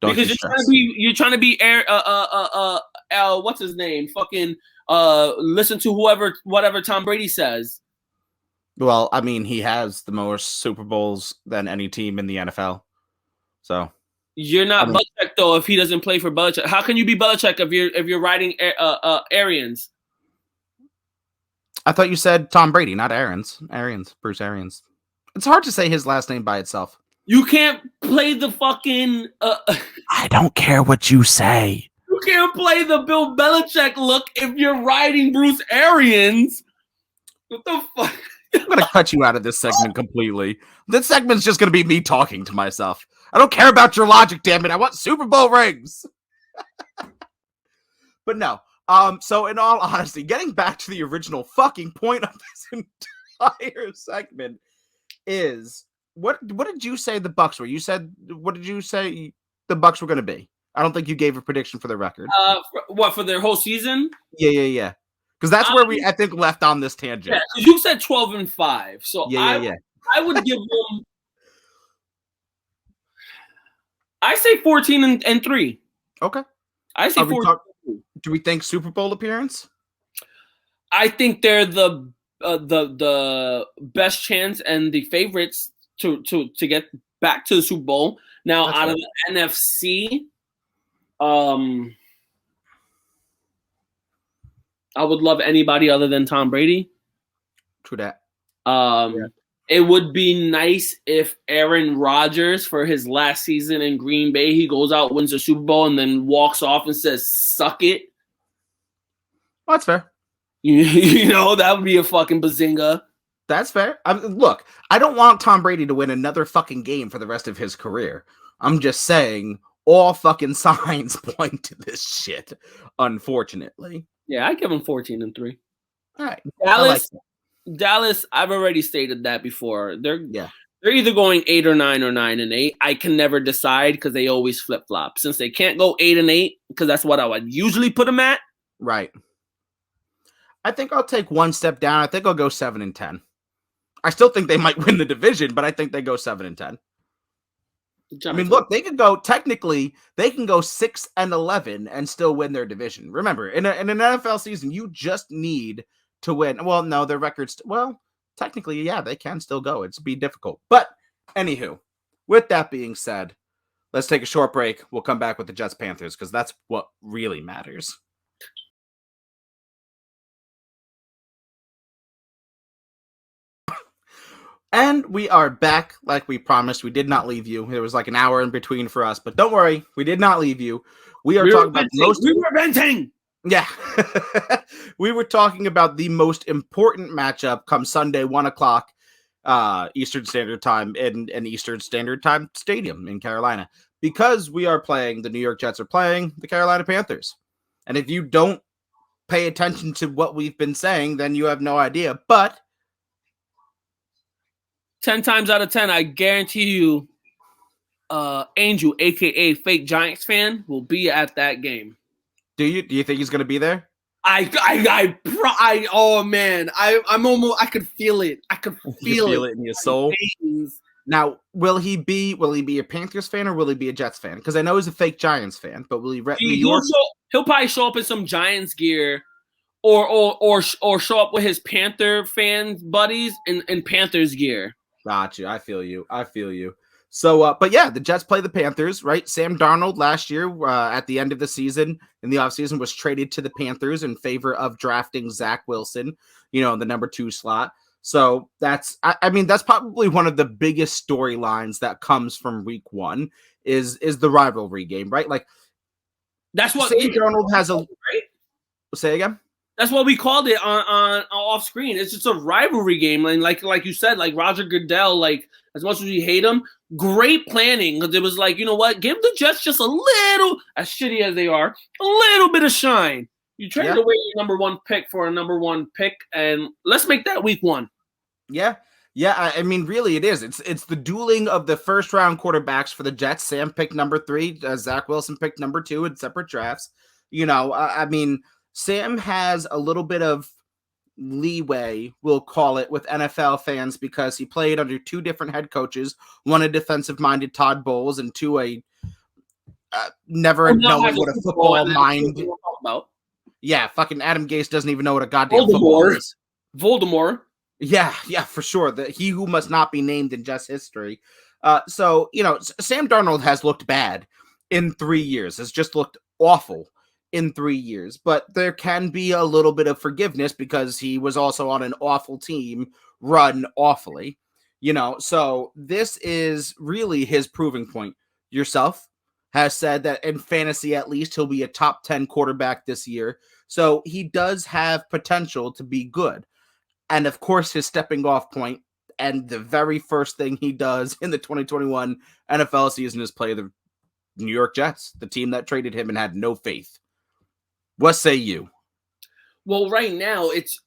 because you're trying to be what's his name? Fucking listen to whatever Tom Brady says. Well, I mean, he has the most Super Bowls than any team in the NFL. So you're not Belichick though if he doesn't play for Belichick. How can you be Belichick if you're riding Arians? I thought you said Tom Brady, not Arians. Bruce Arians. It's hard to say his last name by itself. You can't play the fucking... I don't care what you say. You can't play the Bill Belichick look if you're riding Bruce Arians. What the fuck? I'm going to cut you out of this segment completely. This segment's just going to be me talking to myself. I don't care about your logic, damn it. I want Super Bowl rings. But no. So in all honesty, getting back to the original fucking point of this entire segment is what did you say the Bucs were? You said, what did you say the Bucs were going to be? I don't think you gave a prediction for the record. For their whole season? Yeah. Because that's where we, I think, left on this tangent. Yeah, you said 12-5. So Yeah. I would give them. I say 14-3. Okay. I say 14. Do we think Super Bowl appearance? I think they're the best chance and the favorites to get back to the Super Bowl. Now, out of the NFC, I would love anybody other than Tom Brady. True that. It would be nice if Aaron Rodgers, for his last season in Green Bay, he goes out, wins the Super Bowl, and then walks off and says, "Suck it." Well, that's fair. You know, that would be a fucking bazinga. That's fair. Look, I don't want Tom Brady to win another fucking game for the rest of his career. I'm just saying all fucking signs point to this shit, unfortunately. Yeah, I give him 14-3. All right. Dallas, I've already stated that before. They're either going 8 or 9 or 9-8. I can never decide because they always flip-flop. Since they can't go 8-8, because that's what I would usually put them at. Right. I think I'll take one step down. I think I'll go 7-10. I still think they might win the division, but I think they go 7-10. I mean, look, they can go 6-11 and still win their division. Remember, in an NFL season, you just need to win. Well, no, their records. Well, technically, yeah, they can still go. It's be difficult. But anywho, with that being said, let's take a short break. We'll come back with the Jets Panthers because that's what really matters. And we are back like we promised. We did not leave you. There was like an hour in between for us, but don't worry, we did not leave you. We were venting. Yeah. We were talking about the most important matchup come Sunday, 1:00 Eastern Standard Time in an Eastern Standard Time stadium in Carolina, because the New York Jets are playing the Carolina Panthers. And if you don't pay attention to what we've been saying, then you have no idea. But 10 times out of 10, I guarantee you, Angel, aka Fake Giants fan, will be at that game. Do you think he's going to be there? Oh man, I'm almost. I could feel it. I could feel it in your soul. Now, will he be a Panthers fan or will he be a Jets fan? Because I know he's a fake Giants fan, but will he rep New York? He'll probably show up in some Giants gear, or show up with his Panther fan buddies in Panthers gear. Gotcha. I feel you. So, but yeah, the Jets play the Panthers, right? Sam Darnold last year at the end of the season, in the offseason, was traded to the Panthers in favor of drafting Zach Wilson, the number 2 slot. So that's probably one of the biggest storylines that comes from week 1 is the rivalry game, right? Like, that's what Sam Darnold has a, right? Say again? That's what we called it on off screen. It's just a rivalry game, and like you said, like Roger Goodell, like as much as we hate him, great planning, because it was like, you know what, give the Jets just a little, as shitty as they are, a little bit of shine. You traded away your number 1 pick for a number 1 pick, and let's make that week 1. Yeah. I mean, really, it is. It's the dueling of the first round quarterbacks for the Jets. Sam picked number 3, Zach Wilson picked number 2 in separate drafts. I mean, Sam has a little bit of leeway, we'll call it, with NFL fans because he played under 2 different head coaches, one a defensive-minded Todd Bowles and 2 a never knowing what a football mind. Yeah, fucking Adam Gase doesn't even know what a goddamn football is. Voldemort. Yeah, for sure. He who must not be named in Jets history. So, Sam Darnold has looked bad in 3 years. Has just looked awful in 3 years, but there can be a little bit of forgiveness because he was also on an awful team run awfully, so this is really his proving point. Yourself has said that in fantasy, at least, he'll be a top 10 quarterback this year. So he does have potential to be good. And of course, his stepping off point and the very first thing he does in the 2021 NFL season is play the New York Jets, the team that traded him and had no faith. What say you? Well, right now, it's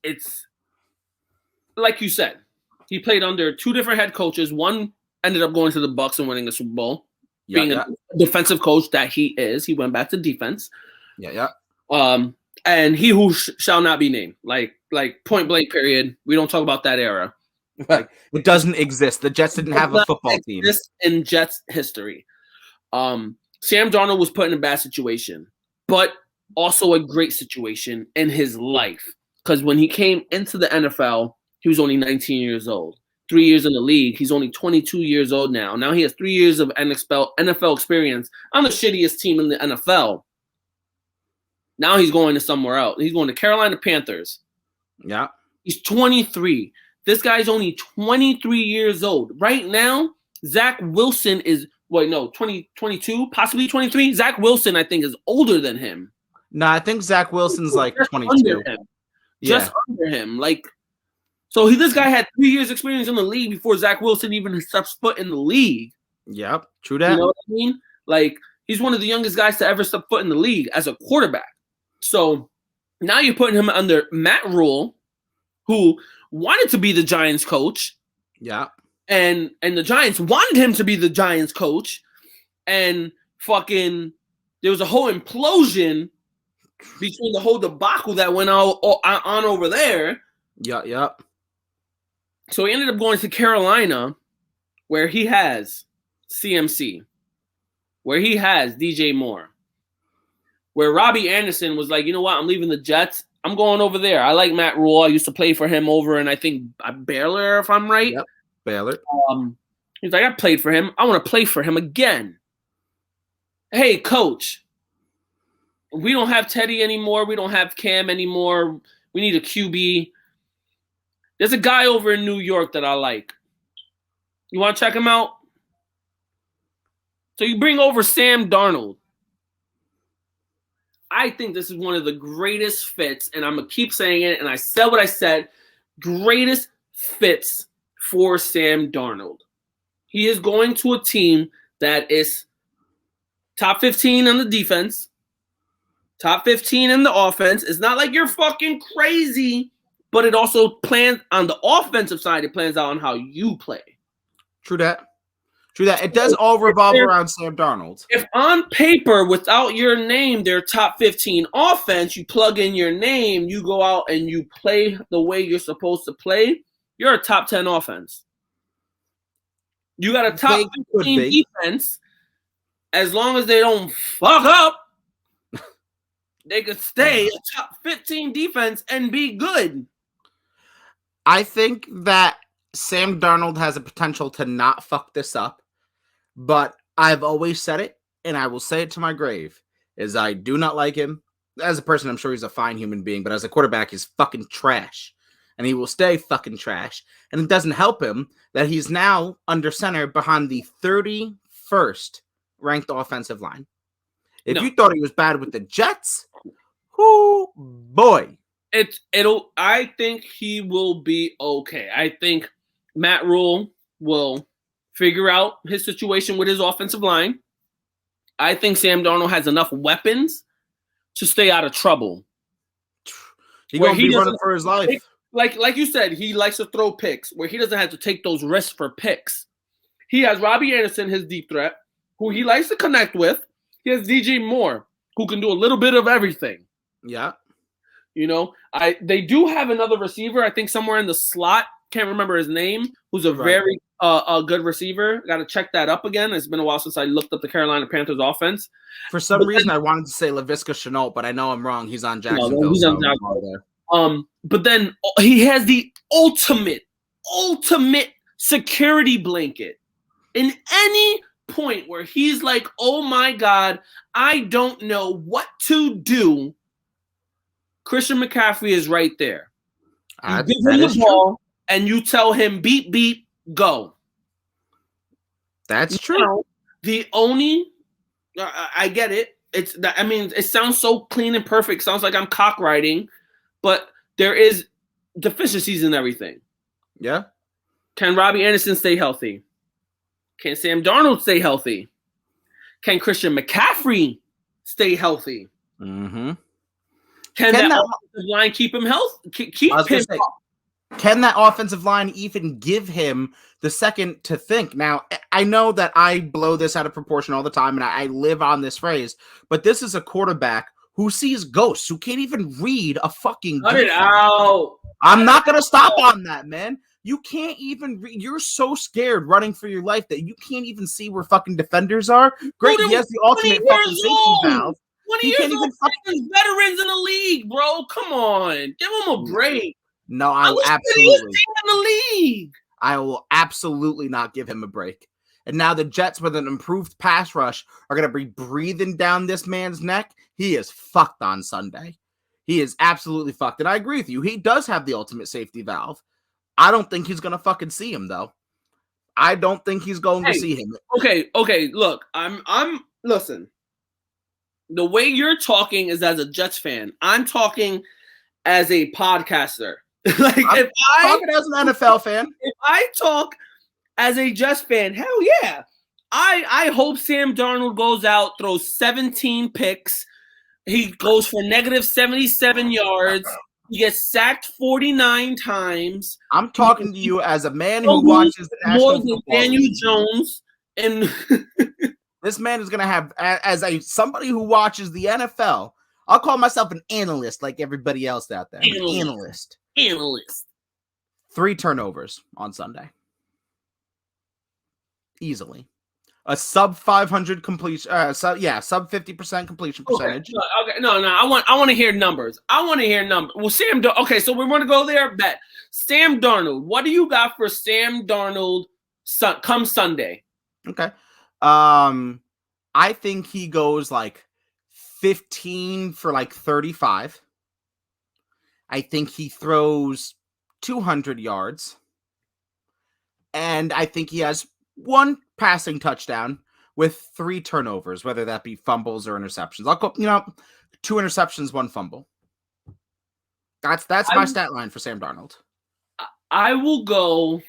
like you said. He played under two different head coaches. One ended up going to the Bucs and winning the Super Bowl. Being a defensive coach that he is. He went back to defense. And he who shall not be named. Like point blank period. We don't talk about that era. Like, it doesn't exist. The Jets didn't have a football team. In Jets history. Sam Darnold was put in a bad situation, but also a great situation in his life. Because when he came into the NFL, he was only 19 years old. 3 years in the league. He's only 22 years old now. Now he has 3 years of NFL experience on the shittiest team in the NFL. Now he's going to somewhere else. He's going to Carolina Panthers. Yeah. He's 23. This guy's only 23 years old. Right now, Zach Wilson is, 22, possibly 23. Zach Wilson, I think, is older than him. No, I think Zach Wilson's like 22. Just under him. So this guy had 3 years experience in the league before Zach Wilson even steps foot in the league. Yep, true that. You know what I mean? He's one of the youngest guys to ever step foot in the league as a quarterback. So now you're putting him under Matt Rule, who wanted to be the Giants coach. Yeah. And the Giants wanted him to be the Giants coach. And there was a whole implosion between the whole debacle that went on over there. Yeah. So he ended up going to Carolina, where he has CMC, where he has DJ Moore, where Robbie Anderson was like, you know what, I'm leaving the Jets. I'm going over there. I like Matt Rule. I used to play for him over, and I think Baylor, if I'm right. Yep, Baylor. He's like, I played for him. I want to play for him again. Hey, coach, we don't have Teddy anymore. We don't have Cam anymore. We need a QB. There's a guy over in New York that I like. You want to check him out? So you bring over Sam Darnold. I think this is one of the greatest fits, and I'm going to keep saying it, and I said what I said, greatest fits for Sam Darnold. He is going to a team that is top 15 on the defense, top 15 in the offense. It's not like you're fucking crazy, but it also plans on the offensive side. It plans out on how you play. True that. It does all revolve around Sam Darnold. If on paper, without your name, they're top 15 offense, you plug in your name, you go out and you play the way you're supposed to play, you're a top 10 offense. You got a top 15 defense. As long as they don't fuck up, they could stay a top 15 defense and be good. I think that Sam Darnold has a potential to not fuck this up, but I've always said it, and I will say it to my grave, is I do not like him. As a person, I'm sure he's a fine human being, but as a quarterback, he's fucking trash, and he will stay fucking trash. And it doesn't help him that he's now under center behind the 31st ranked offensive line. If you thought he was bad with the Jets, whoo boy. I think he will be okay. I think Matt Rule will figure out his situation with his offensive line. I think Sam Darnold has enough weapons to stay out of trouble. He's going to be running for his life. Like you said, he likes to throw picks where he doesn't have to take those risks for picks. He has Robbie Anderson, his deep threat, who he likes to connect with. He has DJ Moore, who can do a little bit of everything. Yeah. They do have another receiver, I think somewhere in the slot. Can't remember his name, who's a very good receiver. Got to check that up again. It's been a while since I looked up the Carolina Panthers offense. For some reason, I wanted to say Laviska Shenault, but I know I'm wrong. He's on Jacksonville. No, he's on Jacksonville. But then he has the ultimate security blanket. In any point where he's like, oh my God, I don't know what to do, Christian McCaffrey is right there. You give him the ball and you tell him, beep, beep, go. That's true. Now, the only, I get it. It sounds so clean and perfect. Sounds like I'm cock-riding, but there is deficiencies in everything. Yeah. Can Robbie Anderson stay healthy? Can Sam Darnold stay healthy? Can Christian McCaffrey stay healthy? Mm-hmm. Can that offensive line keep him healthy? Keep him say, can that offensive line even give him the second to think? Now, I know that I blow this out of proportion all the time, and I live on this phrase, but this is a quarterback who sees ghosts, who can't even read a fucking Cut it out. I'm not going to stop on that, man. You can't even you're so scared running for your life that you can't even see where fucking defenders are. Great, he has the ultimate fucking safety valve. 20 years old, veterans in the league, bro. Come on. Give him a break. No, I will absolutely. In the league. I will absolutely not give him a break. And now the Jets, with an improved pass rush, are going to be breathing down this man's neck. He is fucked on Sunday. He is absolutely fucked. And I agree with you. He does have the ultimate safety valve. I don't think he's going to fucking see him, though. I don't think he's going to see him. Okay. Look, listen. The way you're talking is as a Jets fan. I'm talking as a podcaster. Like, I'm talking as an NFL fan. If I talk as a Jets fan, hell yeah. I hope Sam Darnold goes out, throws 17 picks. He goes for negative 77 yards. He gets sacked 49 times. I'm talking to you as a man who watches the National Football League. Daniel Jones. And this man is going to have, as somebody who watches the NFL, I'll call myself an analyst like everybody else out there. Analyst. 3 turnovers on Sunday. Easily. A sub 500 completion, sub 50% completion percentage. Okay, no. I want to hear numbers. Well, okay, so we want to go there. Bet Sam Darnold. What do you got for Sam Darnold? Come Sunday. Okay. I think he goes like 15 for like 35. I think he throws 200 yards. And I think he has 1 passing touchdown with 3 turnovers, whether that be fumbles or interceptions. I'll go, 2 interceptions, 1 fumble. That's my stat line for Sam Darnold. I will go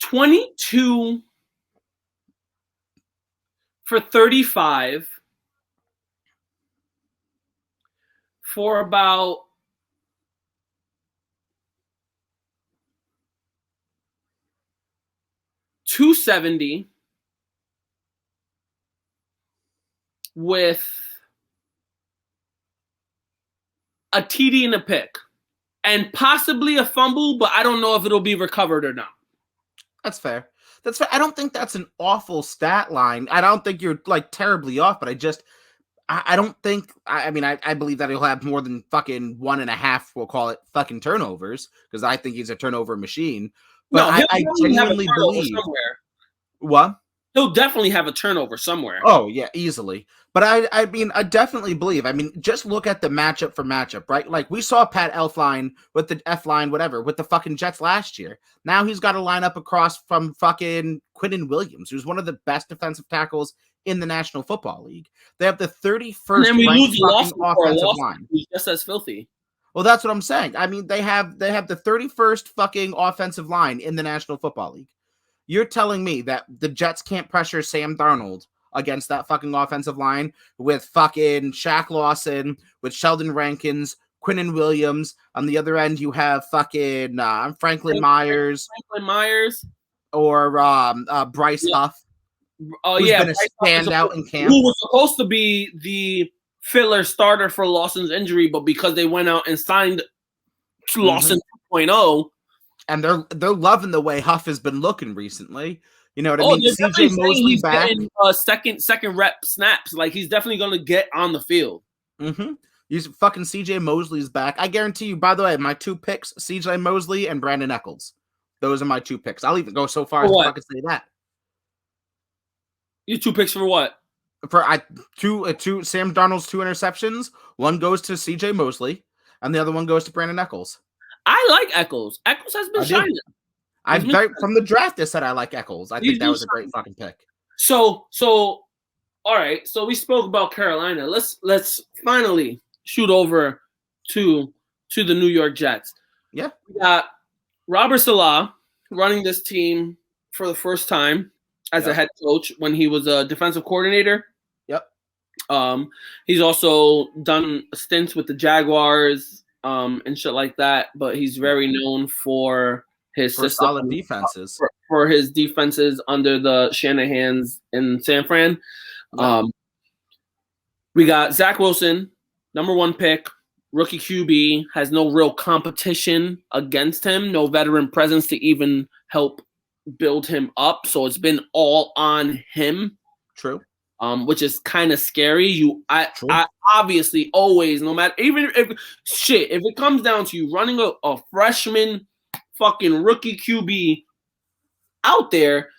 22 for 35 for about 270 with a TD and a pick and possibly a fumble, but I don't know if it'll be recovered or not. That's fair. I don't think that's an awful stat line. I don't think you're like terribly off, but I don't think, I believe that he'll have more than fucking 1.5, we'll call it fucking turnovers, because I think he's a turnover machine. But no, I genuinely believe somewhere. What? He'll definitely have a turnover somewhere. Oh, yeah, easily. But I definitely believe. Just look at the matchup for matchup, right? Like, we saw Pat Elflein with the F-line, whatever, with the fucking Jets last year. Now he's got to line up across from fucking Quinnen Williams, who's one of the best defensive tackles in the National Football League. They have the 31st ranked fucking offensive line. He's just as filthy. Well, that's what I'm saying. They have the 31st fucking offensive line in the National Football League. You're telling me that the Jets can't pressure Sam Darnold against that fucking offensive line with fucking Shaq Lawson, with Sheldon Rankins, Quinnen Williams. On the other end, you have fucking Franklin Myers. Or Bryce Huff. Who's been a standout in camp. Who was supposed to be the filler starter for Lawson's injury, but because they went out and signed Lawson 2.0. And they're loving the way Huff has been looking recently. You know what I mean? CJ Mosley back. Second rep snaps. Like, he's definitely going to get on the field. Mm-hmm. He's fucking CJ Mosley's back. I guarantee you, by the way, my 2 picks, CJ Mosley and Brandon Eccles. Those are my 2 picks. I'll even go so far For as to what? fucking say that. Your 2 picks for what? For two Sam Darnold's 2 interceptions. One goes to C.J. Mosley, and the other one goes to Brandon Eccles. I like Eccles. Eccles has been shining. From the draft, I said I like Eccles. I think that was a great fucking pick. So, all right. So we spoke about Carolina. Let's finally shoot over to the New York Jets. Yeah. We got Robert Saleh running this team for the first time as a head coach when he was a defensive coordinator. Yep. He's also done stints with the Jaguars and shit like that, but he's very known for his system, solid defenses. For his defenses under the Shanahans in San Fran. Yep. We got Zach Wilson, number 1 pick, rookie QB, has no real competition against him, no veteran presence to even help build him up. So it's been all on him. True. Which is kind of scary. I obviously always, no matter, even if it comes down to you running a freshman fucking rookie QB out there,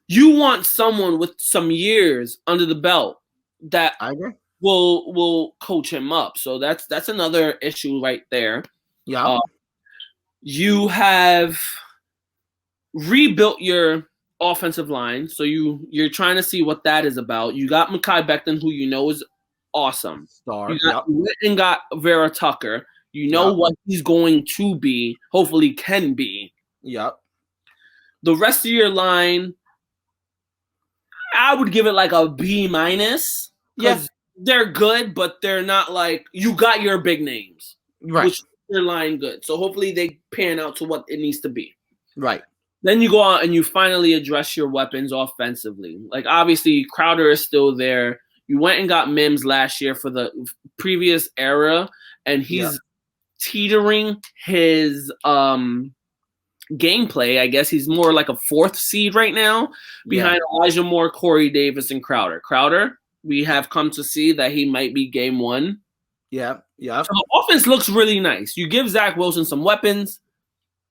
you want someone with some years under the belt that I agree. will coach him up. So that's another issue right there. Yeah. You have rebuilt your offensive line, so you're trying to see what that is about. You got Mekhi Becton, who you know is awesome. Star. You went and got Vera Tucker. You know what he's going to be, hopefully can be. Yep. The rest of your line, I would give it like a B-. Yeah. They're good, but they're not like, you got your big names. Right. Which your line good. So hopefully they pan out to what it needs to be. Right. Then you go out and you finally address your weapons offensively. Like, obviously, Crowder is still there. You went and got Mims last year for the previous era, and he's teetering his gameplay. I guess he's more like a 4th seed right now behind Elijah Moore, Corey Davis, and Crowder. Crowder, we have come to see that he might be game 1. Yeah, yeah. So the offense looks really nice. You give Zach Wilson some weapons,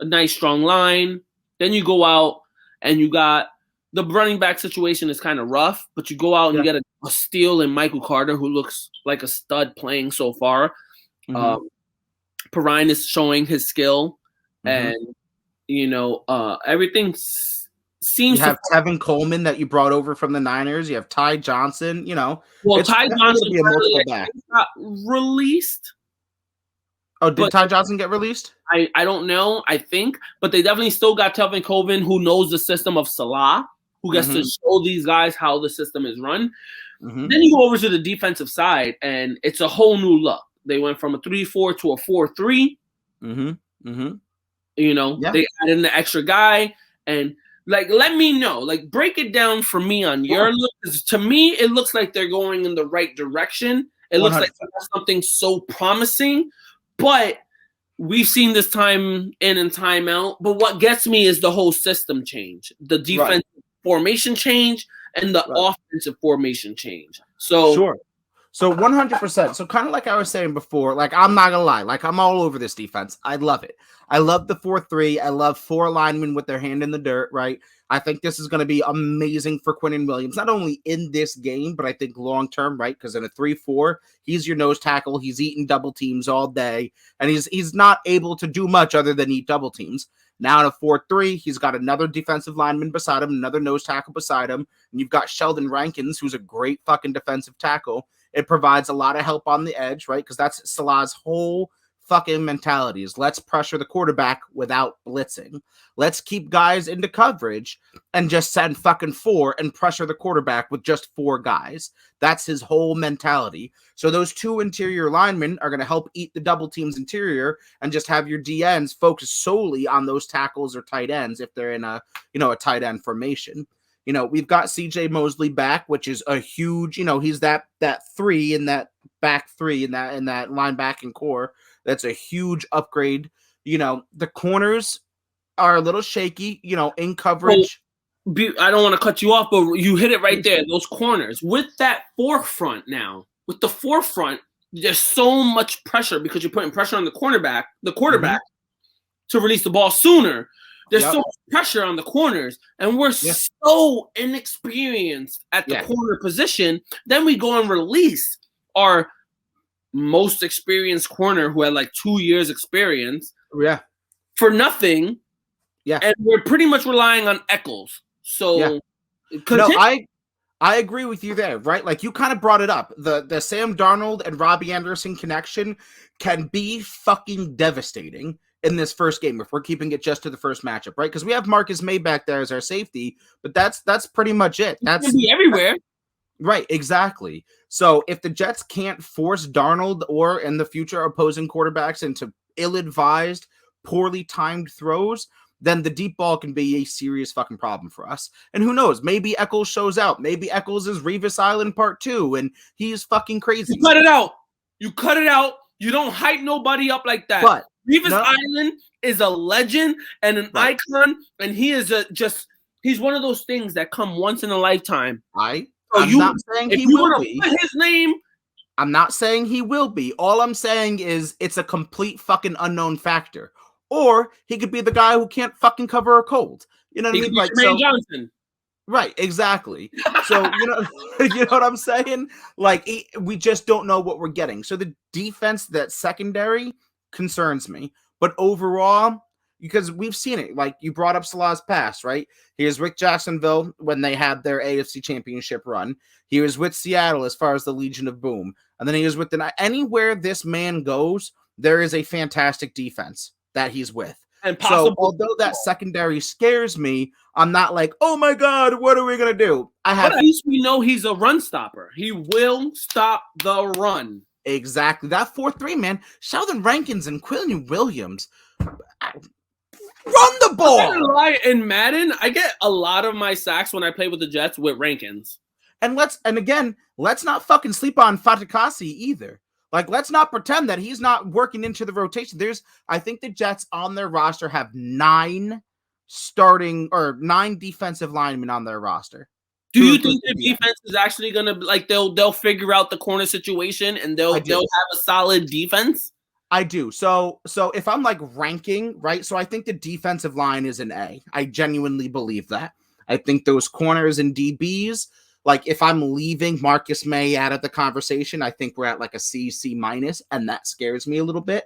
a nice strong line. Then you go out and you got the running back situation is kind of rough, but you go out and you get a steal in Michael Carter, who looks like a stud playing so far. Perrine is showing his skill, and everything seems. You have Tevin Coleman that you brought over from the Niners. You have Ty Johnson. Ty Johnson be a multiple back. Got released. Oh, did Ty Johnson get released? I don't know. I think, but they definitely still got Tevin Coleman, who knows the system of Salah, who gets to show these guys how the system is run. Then you go over to the defensive side, and it's a whole new look. They went from a 3-4 to a 4-3. They added in the extra guy, and let me know. Break it down for me on your look. 'Cause to me, it looks like they're going in the right direction. It looks like something so promising, but we've seen this time in and time out. But what gets me is the whole system change, the defensive formation change, and the offensive formation change. So sure. So 100%. So kind of like I was saying before, I'm not gonna lie, I'm all over this defense. I love it. I love the 4-3. I love 4 linemen with their hand in the dirt, right? I think this is going to be amazing for Quinnen Williams, not only in this game, but I think long-term, right? Because in a 3-4, he's your nose tackle. He's eating double teams all day, and he's not able to do much other than eat double teams. Now in a 4-3, he's got another defensive lineman beside him, another nose tackle beside him, and you've got Sheldon Rankins, who's a great fucking defensive tackle. It provides a lot of help on the edge, right? Because that's Salah's whole fucking mentality is let's pressure the quarterback without blitzing. Let's keep guys into coverage and just send fucking 4 and pressure the quarterback with just 4 guys. That's his whole mentality. So those 2 interior linemen are going to help eat the double teams interior and just have your DNs focus solely on those tackles or tight ends if they're in a tight end formation. We've got CJ Mosley back, which is a huge, he's that 3 in that back 3 in that linebacking core. That's a huge upgrade. The corners are a little shaky, in coverage. Well, I don't want to cut you off, but you hit it right there. Those corners with that forefront now, there's so much pressure because you're putting pressure on the quarterback to release the ball sooner. There's so much pressure on the corners, and we're so inexperienced at the corner position. Then we go and release our most experienced corner who had like 2 years experience for nothing. Yeah. And we're pretty much relying on Eccles. So no, I agree with you there, right? Like you kind of brought it up. The Sam Darnold and Robbie Anderson connection can be fucking devastating in this first game if we're keeping it just to the first matchup, right? Because we have Marcus May back there as our safety, but that's pretty much it. That's be everywhere. Right, exactly. So if the Jets can't force Darnold or in the future opposing quarterbacks into ill-advised, poorly timed throws, then the deep ball can be a serious fucking problem for us. And who knows? Maybe Eccles shows out. Maybe Eccles is Revis Island Part 2, and he's fucking crazy. You cut it out. You cut it out. You don't hype nobody up like that. But Revis Island is a legend and an icon, and he is he's one of those things that come once in a lifetime. I'm not saying he will be. Put his name. I'm not saying he will be. All I'm saying is it's a complete fucking unknown factor. Or he could be the guy who can't fucking cover a cold. You know what I mean? Like Johnson. Right, exactly. So, you know what I'm saying? Like, we just don't know what we're getting. So the defense, that secondary, concerns me. But overall, because we've seen it, like you brought up Salah's pass, right? He was with Jacksonville when they had their AFC Championship run. He was with Seattle as far as the Legion of Boom. And then he was with anywhere this man goes, there is a fantastic defense that he's with. And so although that secondary scares me, I'm not like, oh my God, what are we going to do? But at least we know he's a run stopper. He will stop the run. Exactly. That 4-3, man. Sheldon Rankins and Quillen Williams. Run the ball. I'm gonna lie, in Madden, I get a lot of my sacks when I play with the Jets with Rankins. And let's not fucking sleep on Fatukasi either. Like, let's not pretend that he's not working into the rotation. I think the Jets on their roster have 9 defensive linemen on their roster. Do you think the defense is actually gonna like they'll figure out the corner situation and they'll have a solid defense? I do. So if I'm like ranking, right? So I think the defensive line is an A. I genuinely believe that. I think those corners and DBs, like if I'm leaving Marcus May out of the conversation, I think we're at like a C minus, and that scares me a little bit.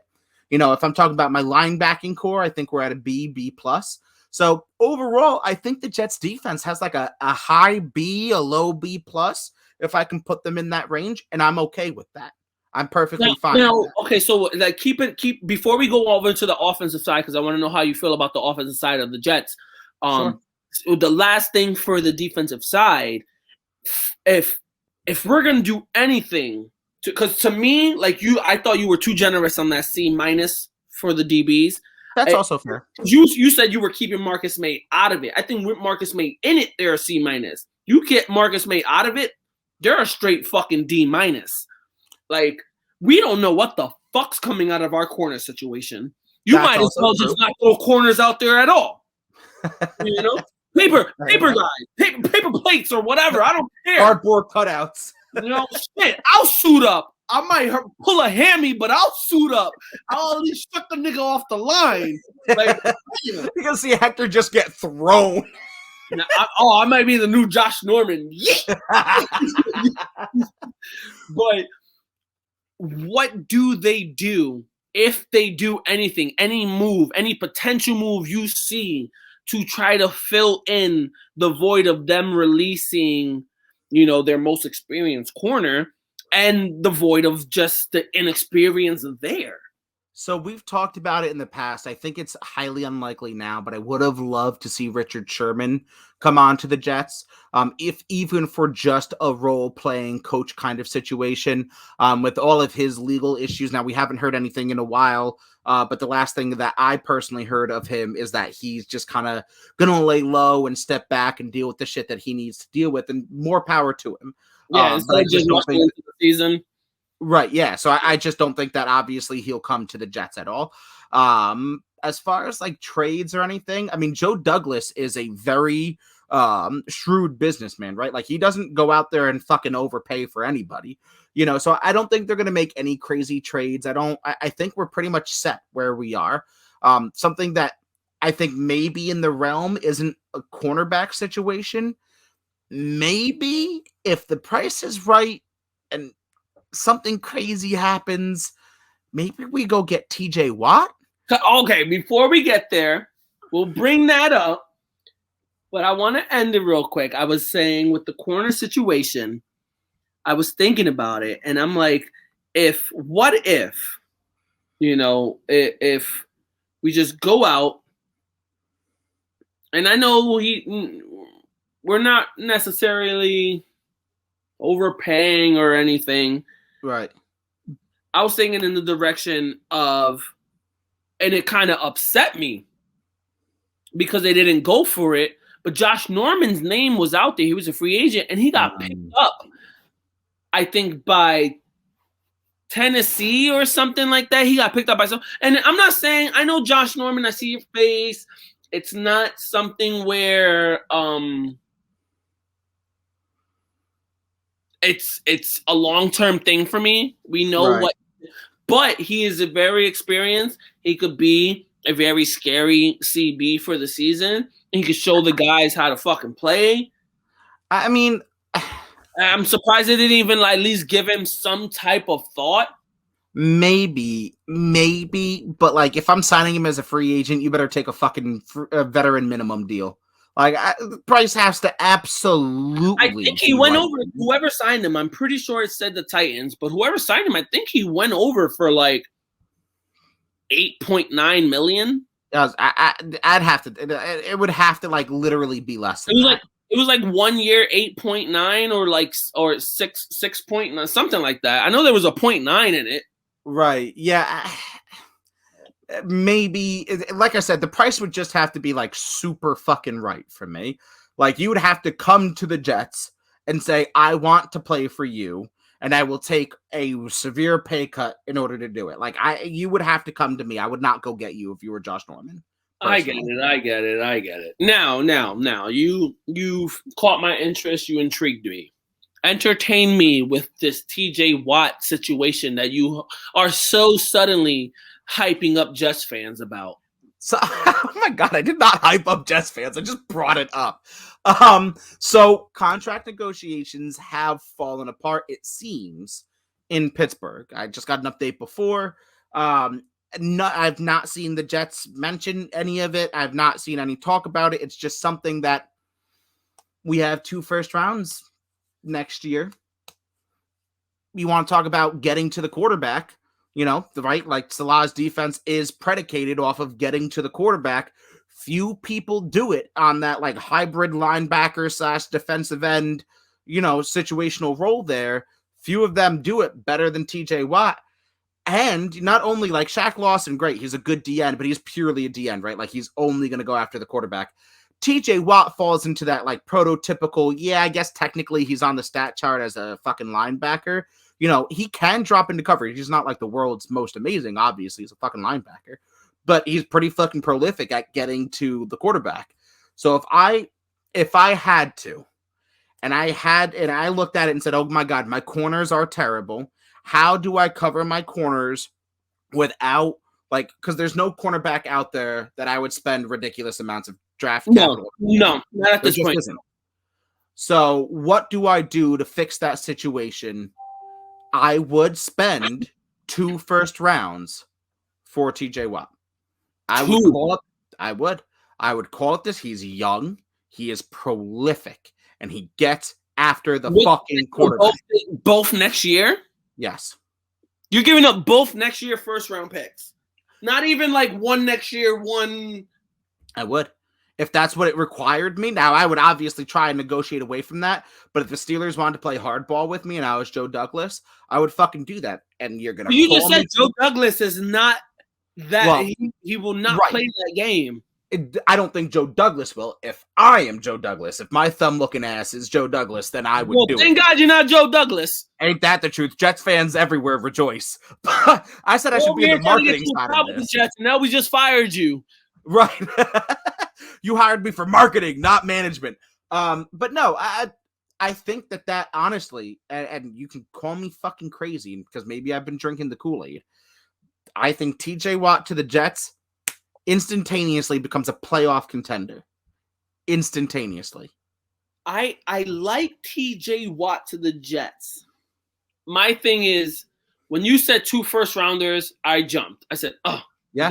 You know, if I'm talking about my linebacking core, I think we're at a B plus. So overall, I think the Jets defense has like a high B, a low B plus, if I can put them in that range, and I'm okay with that. I'm perfectly fine. Now, okay, so like keep before we go over to the offensive side, because I want to know how you feel about the offensive side of the Jets. Sure. So the last thing for the defensive side, if we're gonna do anything, because to me, like I thought you were too generous on that C minus for the DBs. That's also fair. You said you were keeping Marcus May out of it. I think with Marcus May in it, they're a C minus. You get Marcus May out of it, they're a straight fucking D minus. Like, we don't know what the fuck's coming out of our corner situation. You might as well just not throw corners out there at all. You know? Paper guys, paper plates or whatever. I don't care. Cardboard cutouts. You know, shit. I'll suit up. I might pull a hammy, but I'll suit up. I'll at least shut the nigga off the line. Like, you know. You're gonna see Hector just get thrown. Now, I might be the new Josh Norman. Yeah. But what do they do if they do anything, any move, any potential move you see to try to fill in the void of them releasing, you know, their most experienced corner and the void of just the inexperience there? So we've talked about it in the past. I think it's highly unlikely now, but I would have loved to see Richard Sherman come on to the Jets, if even for just a role-playing coach kind of situation, with all of his legal issues. Now, we haven't heard anything in a while, but the last thing that I personally heard of him is that he's just kind of going to lay low and step back and deal with the shit that he needs to deal with, and more power to him. Yeah, instead of just rushing into the season. Right, yeah. So I just don't think that obviously he'll come to the Jets at all. As far as like trades or anything, I mean, Joe Douglas is a very shrewd businessman, right? Like, he doesn't go out there and fucking overpay for anybody, you know? So I don't think they're going to make any crazy trades. I think we're pretty much set where we are. Something that I think maybe in the realm isn't a cornerback situation. Maybe if the price is right and something crazy happens, maybe we go get TJ Watt. Okay, before we get there, we'll bring that up. But I want to end it real quick. I was saying with the corner situation, I was thinking about it, and I'm like, what if, if we just go out, and I know we're not necessarily overpaying or anything. Right. I was thinking in the direction of, and it kind of upset me because they didn't go for it, but Josh Norman's name was out there. He was a free agent, and he got picked up, I think, by Tennessee or something like that. He got picked up by some. And I'm not saying, I know Josh Norman, I see your face. It's not something where it's a long-term thing for me. We know what, but he is a very experienced. He could be a very scary CB for the season. He could show the guys how to fucking play. I mean, I'm surprised they didn't even at least give him some type of thought. Maybe, but like if I'm signing him as a free agent, you better take a fucking veteran minimum deal. Like the price has to absolutely. I think he went over. Whoever signed him, I'm pretty sure it said the Titans, but whoever signed him, I think he went over for like $8.9 million. I'd have to. It would have to like literally be less than that. It was like 1 year 8.9 or 6 point something like that. I know there was a 0.9 in it. Right. Yeah. Maybe, like I said, the price would just have to be like super fucking right for me. Like you would have to come to the Jets and say, I want to play for you, and I will take a severe pay cut in order to do it. Like you would have to come to me. I would not go get you if you were Josh Norman. Personally. I get it. Now, you've caught my interest. You intrigued me. Entertain me with this TJ Watt situation that you are so suddenly hyping up Jets fans about. So, oh my God, I did not hype up Jets fans. I just brought it up. So contract negotiations have fallen apart, it seems, in Pittsburgh. I just got an update before. I've not seen the Jets mention any of it. I've not seen any talk about it. It's just something that we have 2 first rounds next year. You want to talk about getting to the quarterback, like Salah's defense is predicated off of getting to the quarterback. Few people do it on that like hybrid linebacker / defensive end, situational role there. Few of them do it better than TJ Watt. And not only like Shaq Lawson, great, he's a good DN, but he's purely a DN, right? Like he's only going to go after the quarterback. TJ Watt falls into that like prototypical, I guess technically he's on the stat chart as a fucking linebacker. He can drop into coverage. He's not like the world's most amazing, obviously. He's a fucking linebacker. But he's pretty fucking prolific at getting to the quarterback. So if I had to, and I looked at it and said, oh my God, my corners are terrible. How do I cover my corners without because there's no cornerback out there that I would spend ridiculous amounts of draft capital. No, not at this point. So what do I do to fix that situation? I would spend 2 first rounds for TJ Watt. I would call it this. He's young. He is prolific, and he gets after the fucking quarterback. Both next year? Yes. You're giving up both next year first round picks. Not even like one next year, one. I would. If that's what it required me. Now, I would obviously try and negotiate away from that. But if the Steelers wanted to play hardball with me and I was Joe Douglas, I would fucking do that. And you're going to. You just said Joe Douglas is not that. Well, he will not play that game. I don't think Joe Douglas will. If I am Joe Douglas, if my thumb-looking ass is Joe Douglas, then I would do it. Thank God you're not Joe Douglas. Ain't that the truth? Jets fans everywhere rejoice. I said I should be in the marketing side of this. Jets, and now we just fired you. Right. You hired me for marketing, not management. But no, I think that honestly, and you can call me fucking crazy because maybe I've been drinking the Kool-Aid. I think TJ Watt to the Jets, instantaneously becomes a playoff contender. Instantaneously. I like TJ Watt to the Jets. My thing is, when you said 2 first-rounders, I jumped. I said, oh. Yeah.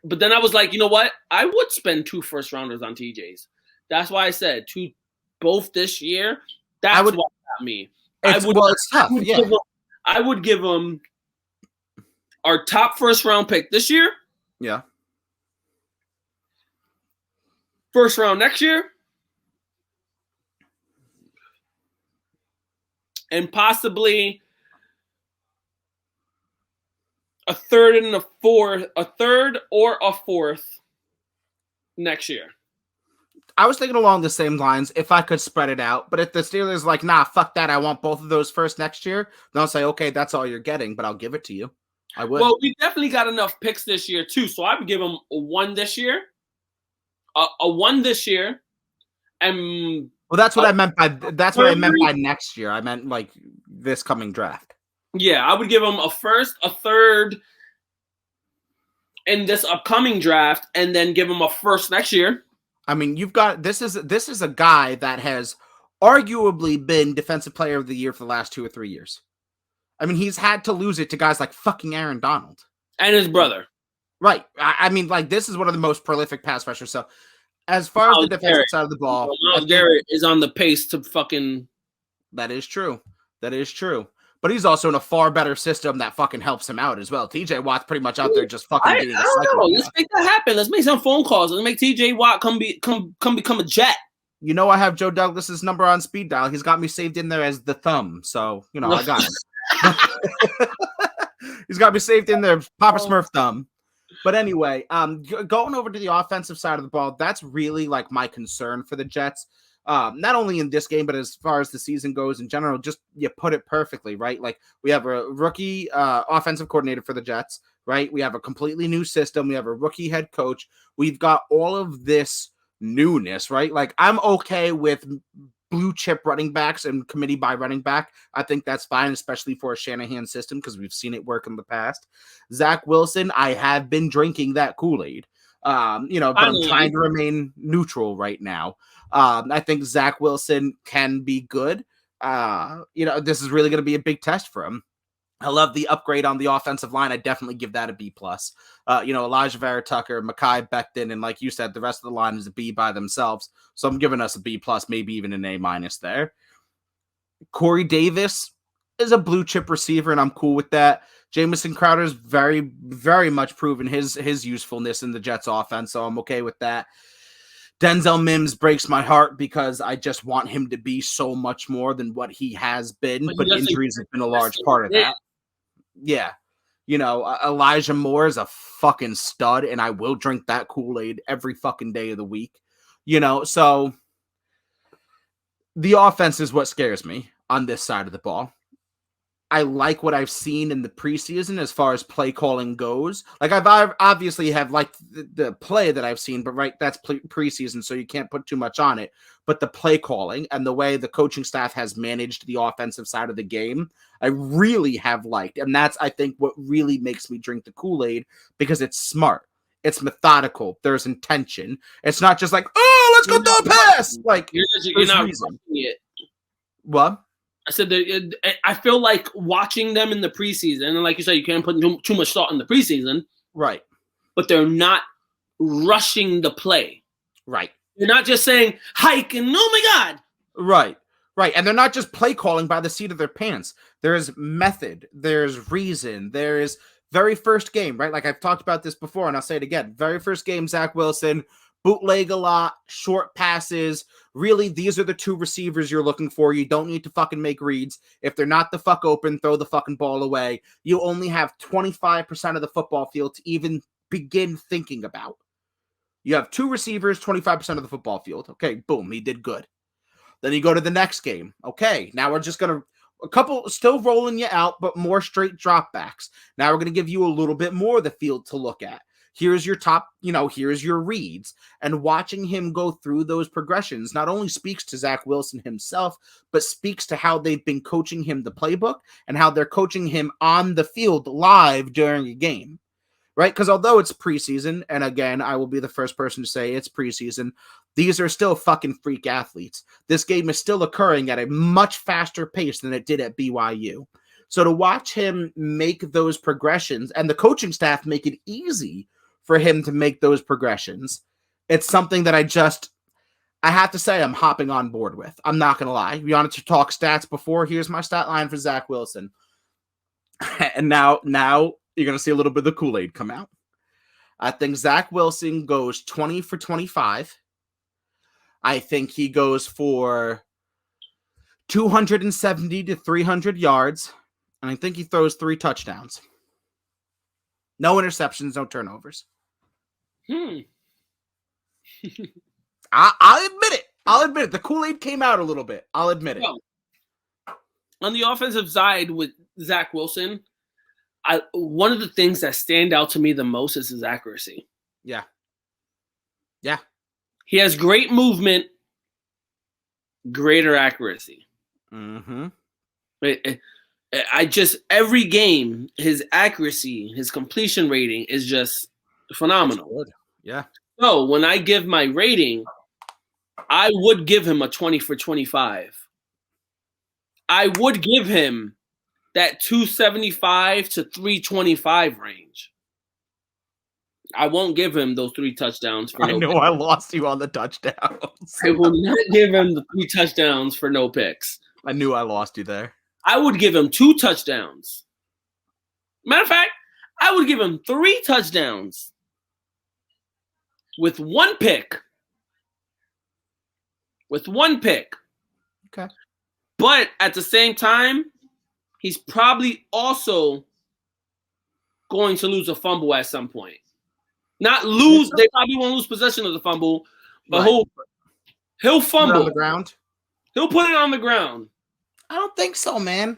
But then I was like, you know what? I would spend 2 first-rounders on TJs. That's why I said 2 both this year. That's what got me. It's tough. I would give them our top first-round pick this year. Yeah. First round next year. And possibly a third or a fourth next year. I was thinking along the same lines if I could spread it out. But if the Steelers like, nah, fuck that, I want both of those first next year, then I'll say, okay, that's all you're getting, but I'll give it to you. I would. Well, we definitely got enough picks this year too, so I would give them a 1 this year, a 1 this year, and well, that's what I meant by next year. I meant like this coming draft. Yeah, I would give them a first, a third in this upcoming draft, and then give them a first next year. I mean, you've got this is a guy that has arguably been Defensive Player of the Year for the last 2 or 3 years. I mean, he's had to lose it to guys like fucking Aaron Donald and his brother. Right. I mean, like, this is one of the most prolific pass rushers. So, as far as the defensive side of the ball, Garrett is on the pace to fucking. That is true. That is true. But he's also in a far better system that fucking helps him out as well. TJ Watt's pretty much out there just fucking being I don't know. Let's make that happen. Let's make some phone calls. Let's make TJ Watt come become a Jet. You know, I have Joe Douglas's number on speed dial. He's got me saved in there as the thumb. So, you know, I got him. He's got me saved in there, Papa Smurf thumb. But anyway, going over to the offensive side of the ball, that's really like my concern for the Jets. Not only in this game, but as far as the season goes in general, just you put it perfectly, right? Like, we have a rookie offensive coordinator for the Jets, right? We have a completely new system. We have a rookie head coach. We've got all of this newness, right? Like, I'm okay with blue chip running backs and committee by running back. I think that's fine, especially for a Shanahan system, because we've seen it work in the past. Zach Wilson, I have been drinking that Kool-Aid, but I'm trying to remain neutral right now. I think Zach Wilson can be good. This is really going to be a big test for him. I love the upgrade on the offensive line. I definitely give that a B+. Elijah Vera Tucker, Mekhi Becton, and like you said, the rest of the line is a B by themselves. So I'm giving us a B+, maybe even an A- there. Corey Davis is a blue chip receiver, and I'm cool with that. Jamison Crowder's very, very much proven his usefulness in the Jets offense, so I'm okay with that. Denzel Mims breaks my heart because I just want him to be so much more than what he has been, but injuries have been a large part of that. Yeah. Elijah Moore is a fucking stud, and I will drink that Kool-Aid every fucking day of the week. So the offense is what scares me on this side of the ball. I like what I've seen in the preseason as far as play calling goes. Like, I've obviously have liked the play that I've seen, but right, that's preseason, so you can't put too much on it. But the play calling and the way the coaching staff has managed the offensive side of the game, I really have liked. And that's, I think, what really makes me drink the Kool-Aid, because it's smart. It's methodical. There's intention. It's not just like, oh, let's go throw a pass. Like, you're not rushing it. What? I said that I feel like watching them in the preseason, and like you said, you can't put too much thought in the preseason. Right. But they're not rushing the play. Right. They're not just saying, hike, and oh my God. Right. Right. And they're not just play calling by the seat of their pants. There's method. There's reason. There's very first game, right? Like, I've talked about this before, and I'll say it again. Very first game, Zach Wilson, bootleg a lot, short passes. Really, these are the 2 receivers you're looking for. You don't need to fucking make reads. If they're not the fuck open, throw the fucking ball away. You only have 25% of the football field to even begin thinking about. You have 2 receivers, 25% of the football field. Okay, boom, he did good. Then you go to the next game. Okay, now we're just going to, a couple still rolling you out, but more straight dropbacks. Now we're going to give you a little bit more of the field to look at. Here's your top, here's your reads. And watching him go through those progressions not only speaks to Zach Wilson himself, but speaks to how they've been coaching him the playbook and how they're coaching him on the field live during a game. right? Because although it's preseason, and again, I will be the first person to say it's preseason, these are still fucking freak athletes. This game is still occurring at a much faster pace than it did at BYU. So to watch him make those progressions and the coaching staff make it easy for him to make those progressions, it's something that I have to say I'm hopping on board with. I'm not going to lie. We wanted to talk stats before. Here's my stat line for Zach Wilson. And now you're going to see a little bit of the Kool-Aid come out. I think Zach Wilson goes 20 for 25. I think he goes for 270 to 300 yards. And I think he throws 3 touchdowns. No interceptions, no turnovers. I'll admit it. The Kool-Aid came out a little bit. I'll admit it. Well, on the offensive side with Zach Wilson, one of the things that stand out to me the most is his accuracy. Yeah. He has great movement, greater accuracy. Mm-hmm. Every game, his accuracy, his completion rating is just phenomenal. Yeah. So when I give my rating, I would give him a 20 for 25. I would give him that 275 to 325 range. I won't give him those 3 touchdowns. I lost you on the touchdowns. I will not give him the 3 touchdowns for no picks. I knew I lost you there. I would give him 2 touchdowns. Matter of fact, I would give him 3 touchdowns with 1 pick. Okay. But at the same time, he's probably also going to lose a fumble at some point. Not lose, they probably won't lose possession of the fumble, but he'll fumble. Put it on the ground? He'll put it on the ground. I don't think so, man.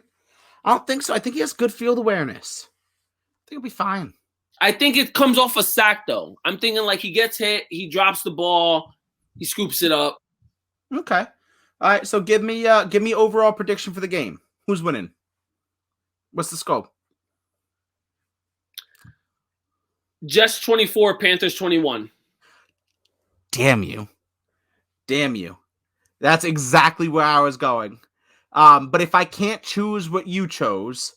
I don't think so. I think he has good field awareness. I think he'll be fine. I think it comes off a sack, though. I'm thinking like he gets hit, he drops the ball, he scoops it up. Okay. All right, so give me overall prediction for the game. Who's winning? What's the scope? Jets 24, Panthers 21. Damn you. That's exactly where I was going. But if I can't choose what you chose,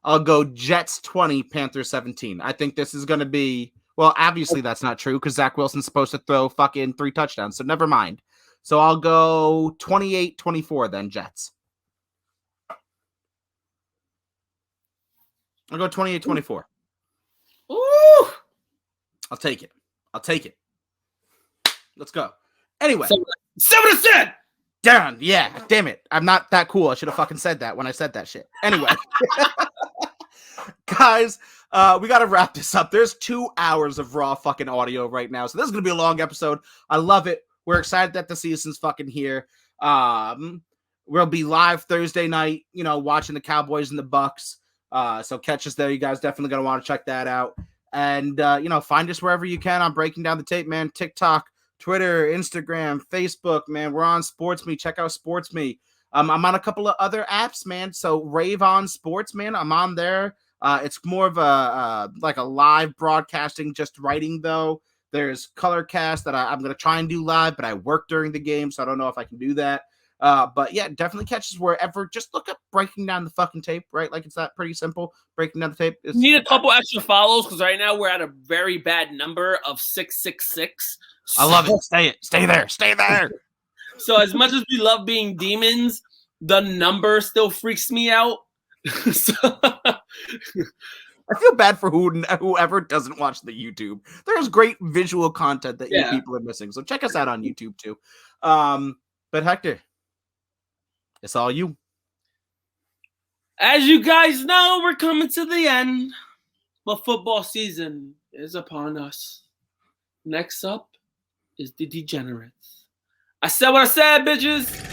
I'll go Jets 20, Panthers 17. I think this is going to be, well, obviously that's not true because Zach Wilson's supposed to throw fucking 3 touchdowns, so never mind. So I'll go 28-24 then, Jets. I'll go 28-24. Ooh! I'll take it. Let's go. Anyway. Say what I said! Darn, yeah, damn it. I'm not that cool. I should have fucking said that when I said that shit. Anyway. Guys, we got to wrap this up. There's 2 hours of raw fucking audio right now. So this is going to be a long episode. I love it. We're excited that the season's fucking here. We'll be live Thursday night, watching the Cowboys and the Bucs. So catch us there. You guys definitely going to want to check that out. And, find us wherever you can on Breaking Down the Tape, man. TikTok, Twitter, Instagram, Facebook, man. We're on SportsMe. Check out SportsMe. I'm on a couple of other apps, man. So Rave on Sports, man. I'm on there. It's more of a live broadcasting, just writing, though. There's Colorcast that I'm going to try and do live, but I work during the game, so I don't know if I can do that. But yeah, definitely catch us wherever. Just look up Breaking Down the fucking Tape, right? Like it's that pretty simple. Breaking Down the Tape. You need a couple extra follows because right now we're at a very bad number of 666. I love it. Stay there. So as much as we love being demons, the number still freaks me out. I feel bad for whoever doesn't watch the YouTube. There's great visual content that you people are missing. So check us out on YouTube too. But Hector, it's all you. As you guys know, we're coming to the end, but football season is upon us. Next up is the Degenerates. I said what I said, bitches.